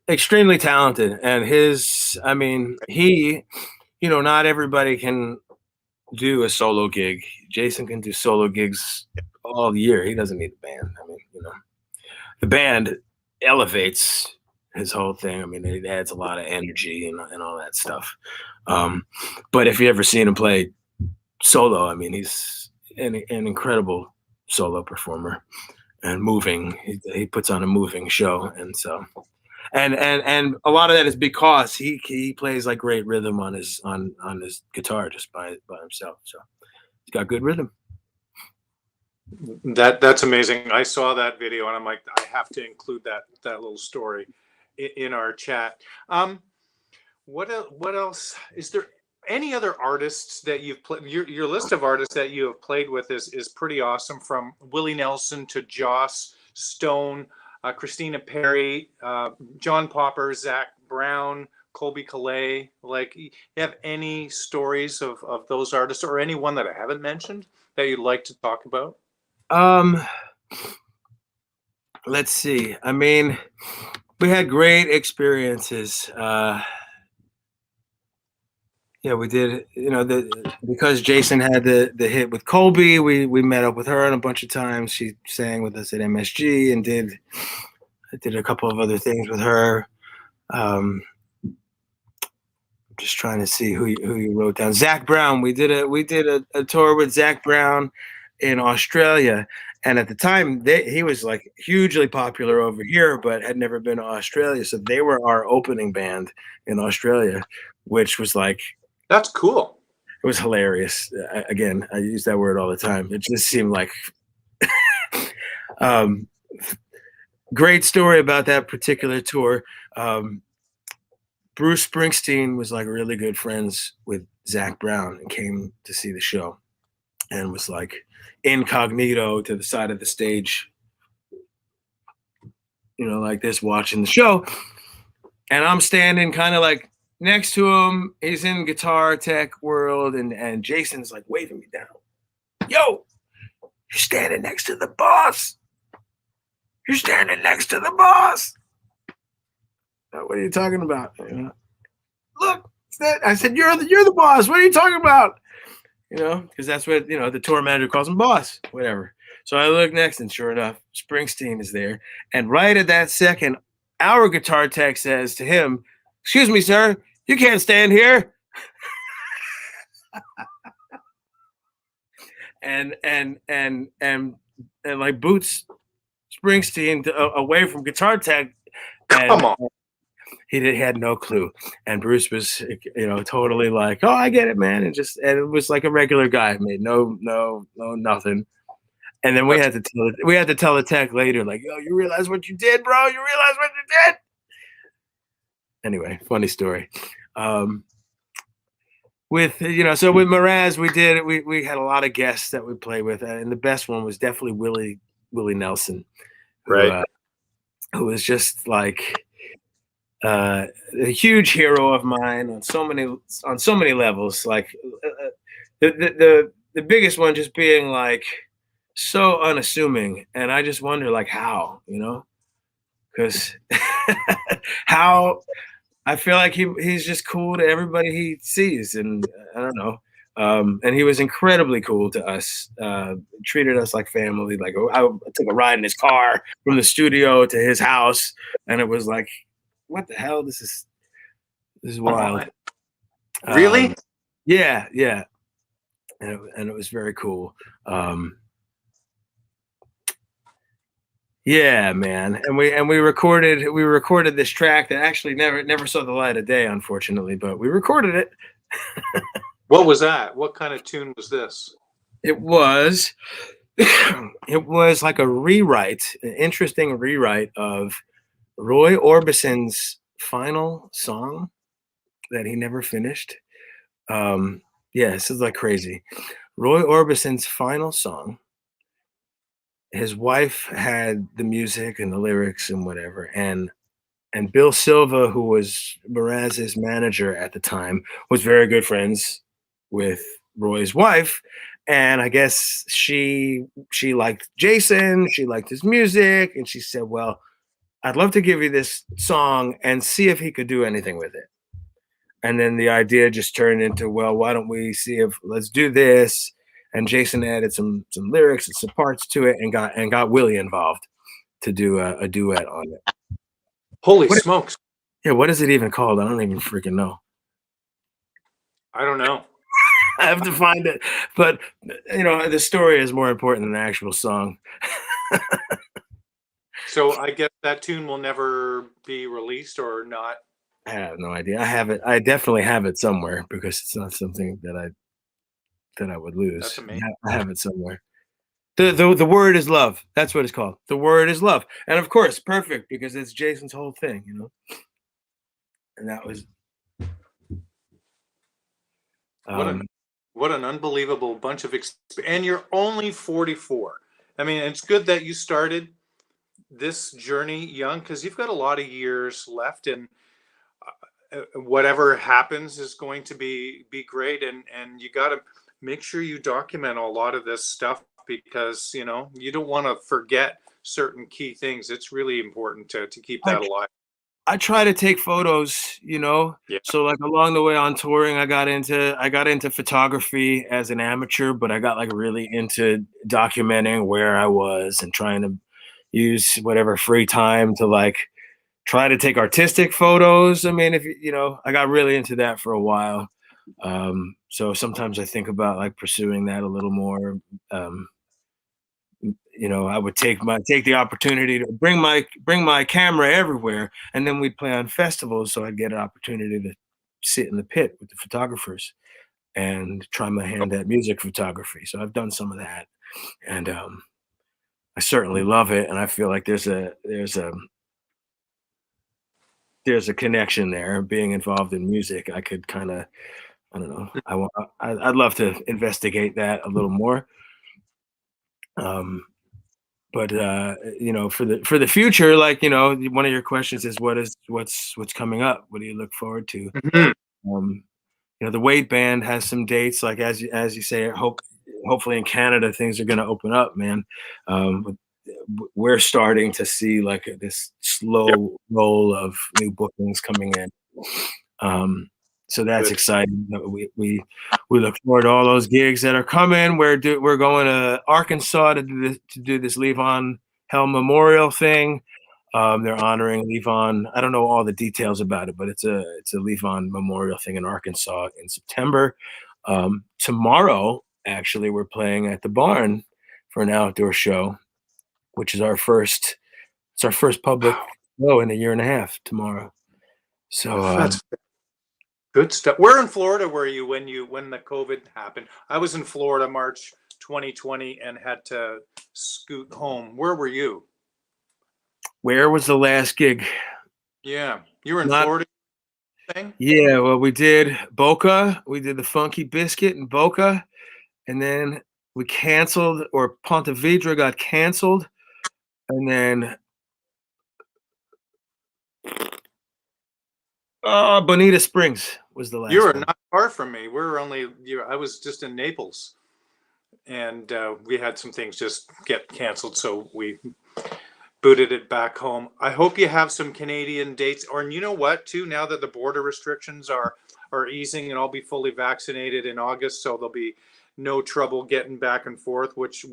Extremely talented, and not everybody can do a solo gig. Jason can do solo gigs all year. He doesn't need a band. I mean, the band elevates his whole thing. I mean, it adds a lot of energy and all that stuff. But if you ever seen him play solo, I mean, he's an incredible solo performer and moving. He puts on a moving show, and so. And a lot of that is because he plays like great rhythm on his guitar just by himself. So he's got good rhythm. That's amazing. I saw that video and I'm like, I have to include that little story. in our chat. What else is there? Any other artists that you've played? Your list of artists that you have played with is pretty awesome. From Willie Nelson to Joss Stone, Christina Perri, John Popper, Zach Brown, Colby Calais. Like, you have any stories of those artists, or anyone that I haven't mentioned that you'd like to talk about? Let's see. I mean, we had great experiences. Yeah, we did. You know, because Jason had the hit with Colby, we met up with her a bunch of times. She sang with us at MSG and did a couple of other things with her. Just trying to see who you wrote down. Zach Brown. We did a tour with Zach Brown in Australia, and at the time he was like hugely popular over here, but had never been to Australia. So they were our opening band in Australia, which was like, that's cool. It was hilarious. Again, I use that word all the time. It just seemed like great story about that particular tour. Bruce Springsteen was like really good friends with Zach Brown and came to see the show and was like incognito to the side of the stage, you know, like this, watching the show. And I'm standing kind of like next to him. He's in guitar tech world, and Jason's like waving me down. Yo, you're standing next to the boss. You're standing next to the boss. What are you talking about? Look, I said, you're the boss. What are you talking about? You know, because that's what, you know, the tour manager calls him, boss, whatever. So I look next, and sure enough, Springsteen is there. And right at that second, our guitar tech says to him, "Excuse me, sir, you can't stand here." and like boots Springsteen away from guitar tech. And come on. He had no clue, and Bruce was, you know, totally like, "Oh, I get it, man," and it was like a regular guy, made no nothing. And then we had to tell the tech later, like, "Yo, you realize what you did, bro? You realize what you did?" Anyway, funny story. With, you know, so with Mraz, we had a lot of guests that we played with, and the best one was definitely Willie Nelson, right? Who was just like a huge hero of mine on so many levels. Like the biggest one just being like so unassuming, and I just wonder like how, you know, because how I feel like he's just cool to everybody he sees, and I don't know. And he was incredibly cool to us, treated us like family. Like, I took a ride in his car from the studio to his house, and it was like, what the hell? This is wild. Really? Yeah. And it was very cool. Yeah, man. And we recorded this track that actually never saw the light of day, unfortunately, but we recorded it. What was that? What kind of tune was this? It was like a rewrite, an interesting rewrite of Roy Orbison's final song that he never finished. Yeah, this is like crazy. Roy Orbison's final song. His wife had the music and the lyrics and whatever, and Bill Silva, who was Mraz's manager at the time, was very good friends with Roy's wife, and I guess she liked Jason, she liked his music, and she said, "Well, I'd love to give you this song and see if he could do anything with it." And then the idea just turned into, well, why don't we see if let's do this? And Jason added some lyrics and some parts to it, and got Willie involved to do a duet on it. Holy smokes! Yeah, what is it even called? I don't even freaking know. I don't know. I have to find it, but you know, the story is more important than the actual song. So I guess that tune will never be released, or not? I have no idea. I have it. I definitely have it somewhere, because it's not something that I would lose. That's amazing. I have it somewhere. The word is love. That's what it's called. The word is love. And of course, perfect because it's Jason's whole thing, you know. And that was What an um what an unbelievable bunch of and you're only 44. I mean, it's good that you started this journey young because you've got a lot of years left, and whatever happens is going to be great. And you got to make sure you document a lot of this stuff because you don't want to forget certain key things. It's really important to keep I that alive. I try to take photos, you know. Yeah. So like along the way on touring, I got into photography as an amateur, but I got like really into documenting where I was and trying to use whatever free time to like try to take artistic photos. I mean, if you know, I got really into that for a while. So sometimes I think about like pursuing that a little more. Um, you know, I would take the opportunity to bring my camera everywhere, and then we'd play on festivals, so I'd get an opportunity to sit in the pit with the photographers and try my hand at music photography. So I've done some of that, and I certainly love it, and I feel like there's a connection there. Being involved in music, I could kind of, I don't know, I'd love to investigate that a little more. Um, but you know, for the future, like, you know, one of your questions is what's coming up? What do you look forward to? Mhm. Um, you know, the Wait Band has some dates, like as you say, hopefully in Canada things are going to open up, man. We're starting to see like this Yep. slow roll of new bookings coming in. Um, so that's Good. exciting. We look forward to all those gigs that are coming. We're going to Arkansas to do this Levon Helm Memorial thing. They're honoring Levon. I don't know all the details about it, but it's a Levon Memorial thing in Arkansas in September. Tomorrow, actually, we're playing at the barn for an outdoor show, which is our first. It's our first public Wow. show in a year and a half tomorrow. So That's good stuff. Where in Florida were you when the COVID happened? I was in Florida March 2020 and had to scoot home. Where were you? where was the last gig? Yeah, you were in Not Florida thing? Yeah, well, we did Boca. We did the Funky Biscuit in Boca, and then we canceled, or Ponte Vedra got canceled, and then Bonita Springs was the You last were one. not far from me. I was just in Naples, and we had some things just get canceled, so we booted it back home. I hope you have some Canadian dates, or and you know what, too. Now that the border restrictions are easing, and I'll be fully vaccinated in August, so there'll be no trouble getting back and forth, which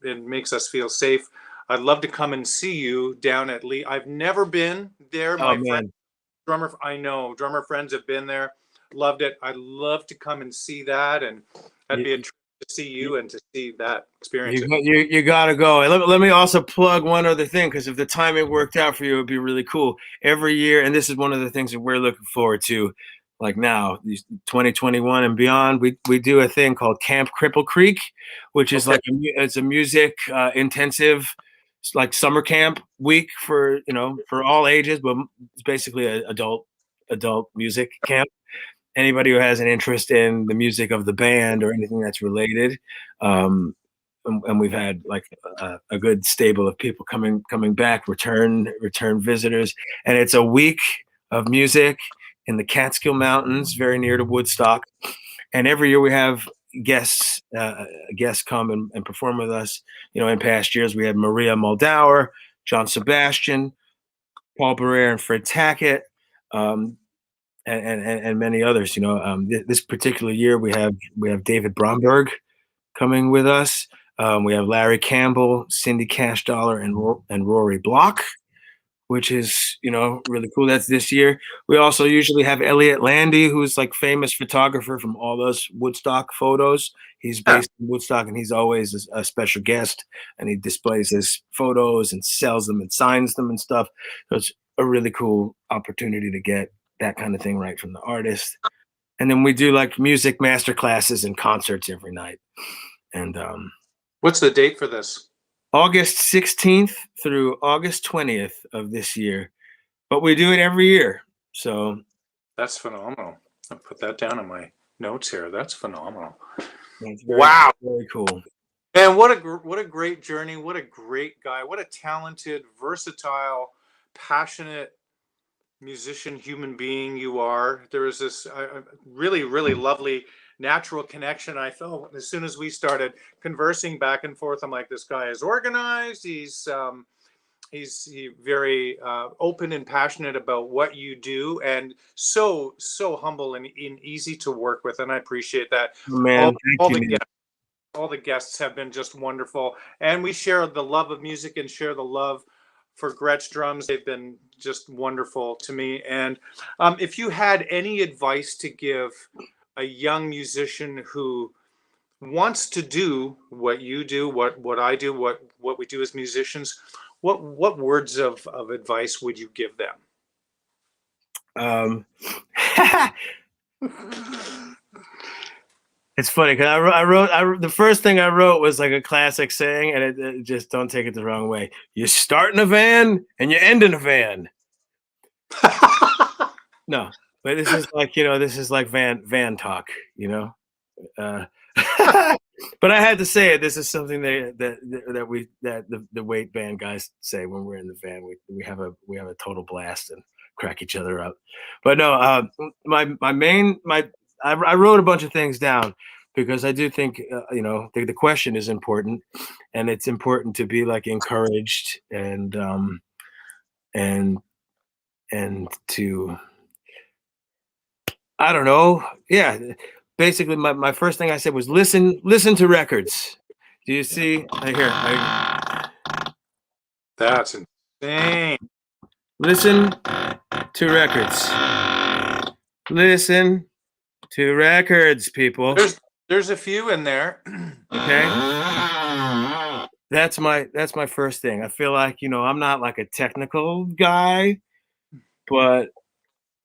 it makes us feel safe. I'd love to come and see you down at Lee. I've never been there. Oh My friend man, I know drummer friends have been there, loved it. I'd love to come and see that, and that'd you be a treat to see you, you and to see that, experience you, it. you gotta go. And let me also plug one other thing, because if the timing worked out for you, it'd be really cool. Every year, and this is one of the things that we're looking forward to, like now, 2021 and beyond, we do a thing called Camp Cripple Creek, which is Okay. like it's a music intensive, it's like summer camp week for, you know, for all ages, but it's basically an adult music camp. Anybody who has an interest in the music of the band or anything that's related. And we've had like a good stable of people coming back, return visitors, and it's a week of music in the Catskill Mountains, very near to Woodstock. And every year we have guests come and perform with us. You know, in past years we had Maria Muldaur, John Sebastian, Paul Barrere, and Fred Tackett. Um, and many others. You know, this particular year we have David Bromberg coming with us. We have Larry Campbell, Cindy Cash Dollar, and Rory Block, which is, you know, really cool. That's this year. We also usually have Elliot Landy, who's like famous photographer from all those Woodstock photos. He's Yeah. based in Woodstock, and he's always a special guest, and he displays his photos and sells them and signs them and stuff. So it's a really cool opportunity to get that kind of thing right from the artist. And then we do like music master classes and concerts every night. And What's the date for this? August 16th through August 20th of this year. But we do it every year. So That's phenomenal. I'll put that down in my notes here. That's phenomenal. it's Wow. very cool. Man, what a great journey. What a great guy. What a talented, versatile, passionate musician, human being you are. There was this really, really lovely natural connection I felt as soon as we started conversing back and forth. I'm like, this guy is organized. He's very open and passionate about what you do, and so humble and easy to work with. And I appreciate that. Oh, man, All the guests have been just wonderful, and we share the love of music and share the love for Gretsch drums. They've been just wonderful to me. And if you had any advice to give a young musician who wants to do what you do, what I do, what we do as musicians, what words of advice would you give them? It's funny because I wrote the first thing I wrote was like a classic saying, and it just, don't take it the wrong way. You start in a van and you end in a van. No, but this is like, this is like van talk, But I had to say it. This is something that the weight band guys say when we're in the van. We have a total blast and crack each other up. But no, I wrote a bunch of things down because I do think the question is important, and it's important to be like encouraged and to, I don't know. Yeah. Basically, my first thing I said was listen to records. Do you see? That's insane. Listen to records. Listen to records, people. There's a few in there. Okay. That's my first thing. I feel like, I'm not like a technical guy, but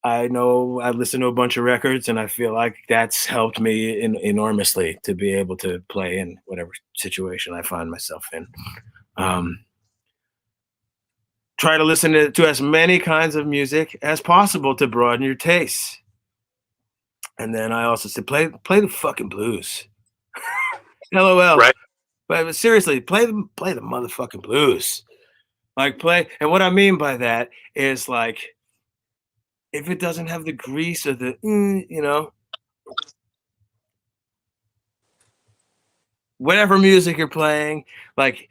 I know I listen to a bunch of records, and I feel like that's helped me enormously to be able to play in whatever situation I find myself in. Try to listen to as many kinds of music as possible to broaden your tastes. And then I also said, play the fucking blues. LOL. Right. But seriously, play the motherfucking blues. Like play, and what I mean by that is like, if it doesn't have the grease or the, whatever music you're playing, like,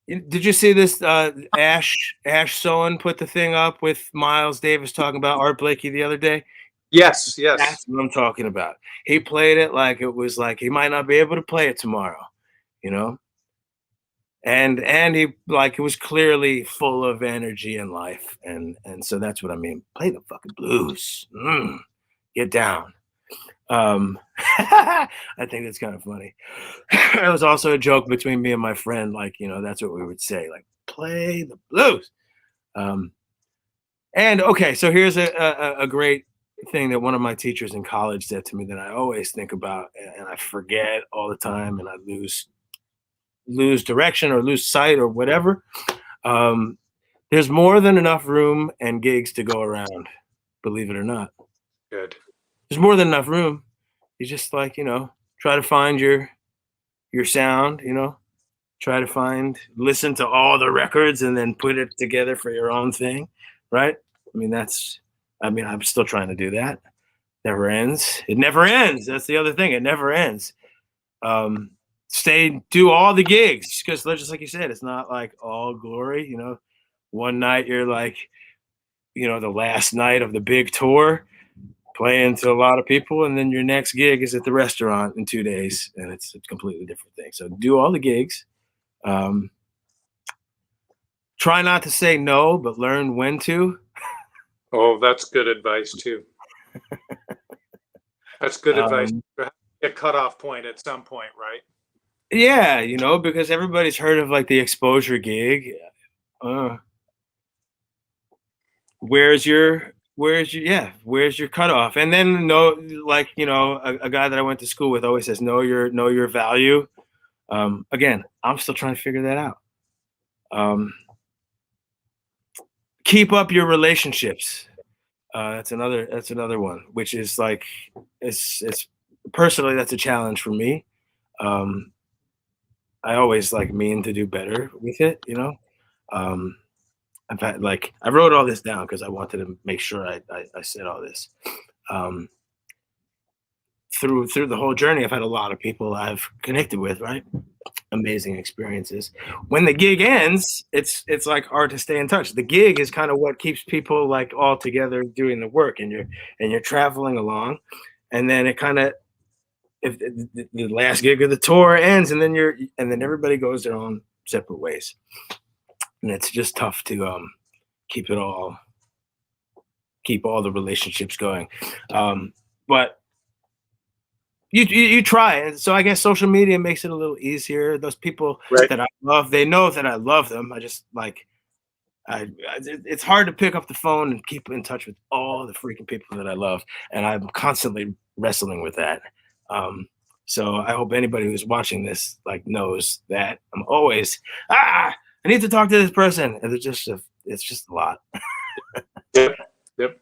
did you see this? Ash Sowen put the thing up with Miles Davis talking about Art Blakey the other day. Yes. That's what I'm talking about. He played it like it was like he might not be able to play it tomorrow, and he, like, it was clearly full of energy and life, and so that's what I mean. Play the fucking blues. Get down. I think that's kind of funny. It was also a joke between me and my friend, like, that's what we would say, like, play the blues. And okay, so here's a great thing that one of my teachers in college said to me that I always think about, and I forget all the time, and I lose direction or lose sight or whatever. There's more than enough room and gigs to go around, believe it or not. Good. There's more than enough room. You just, like, try to find your sound, try to listen to all the records and then put it together for your own thing, right? I'm still trying to do that. Never ends. It never ends. That's the other thing. It never ends. Do all the gigs, because just like you said, it's not like all glory. One night you're like, the last night of the big tour, playing to a lot of people, and then your next gig is at the restaurant in 2 days, and it's a completely different thing. So do all the gigs. Try not to say no, but learn when to. Oh, that's good advice too. That's good advice. A cutoff point at some point, right? Yeah, because everybody's heard of like the exposure gig. Where's your cutoff? And then a guy that I went to school with always says, know your value. Again, I'm still trying to figure that out. Keep up your relationships. That's another one, which is like, it's personally, that's a challenge for me. I always like mean to do better with it, you know. I've had, like, I wrote all this down because I wanted to make sure I said all this. Through the whole journey, I've had a lot of people I've connected with, right? Amazing experiences. When the gig ends, it's like hard to stay in touch. The gig is kind of what keeps people like all together doing the work, and you're traveling along, and then it kind of, if the last gig of the tour ends, and then everybody goes their own separate ways, and it's just tough to keep all the relationships going. But you try, and so I guess social media makes it a little easier. Those people that I love, they know that I love them. I just like, it's hard to pick up the phone and keep in touch with all the freaking people that I love, and I'm constantly wrestling with that. So I hope anybody who's watching this like knows that I'm always, I need to talk to this person, and it's just a lot. Yep.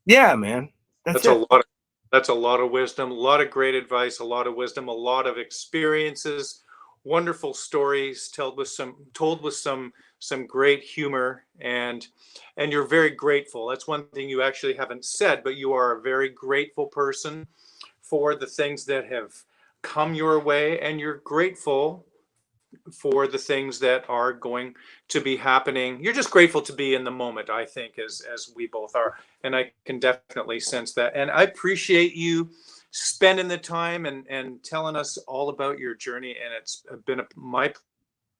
Yeah, man, that's a lot. That's a lot of wisdom, a lot of great advice, a lot of wisdom, a lot of experiences, wonderful stories told with some great humor, and you're very grateful. That's one thing you actually haven't said, but you are a very grateful person for the things that have come your way, and you're grateful for the things that are going to be happening. You're just grateful to be in the moment, I think, as we both are. And I can definitely sense that. And I appreciate you spending the time and telling us all about your journey. And it's been my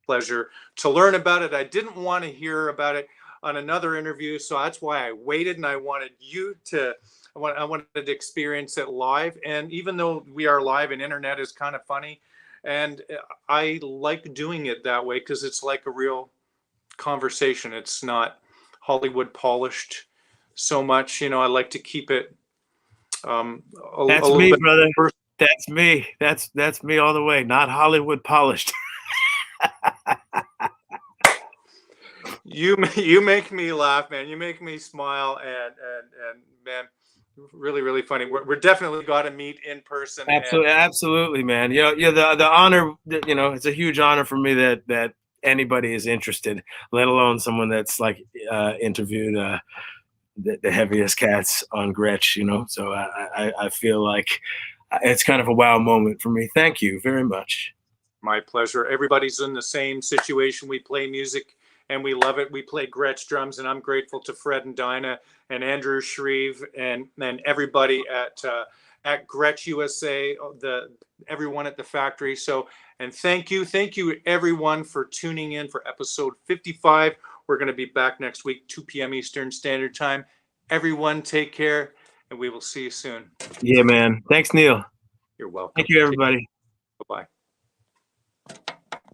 pleasure to learn about it. I didn't want to hear about it on another interview, so that's why I waited, and I wanted you to, I wanted to experience it live. And even though we are live and internet is kind of funny, and I like doing it that way because it's like a real conversation. It's not Hollywood polished so much. You know, I like to keep it that's me, brother. That's me. That's me all the way. Not Hollywood polished. You make me laugh, man. You make me smile, and man, really funny. We're definitely got to meet in person. Absolutely, man. The honor. It's a huge honor for me that anybody is interested, let alone someone that's like interviewed the heaviest cats on Gretsch. So I feel like it's kind of a wow moment for me. Thank you very much. My pleasure. Everybody's in the same situation. We play music and we love it. We play Gretsch drums, and I'm grateful to Fred and Dinah and Andrew Shreve and everybody at Gretsch USA, everyone at the factory. So, and thank you everyone for tuning in for episode 55. We're going to be back next week, 2 p.m. Eastern Standard Time. Everyone take care, and we will see you soon. Yeah, man. Thanks, Neil. You're welcome. Thank you, everybody.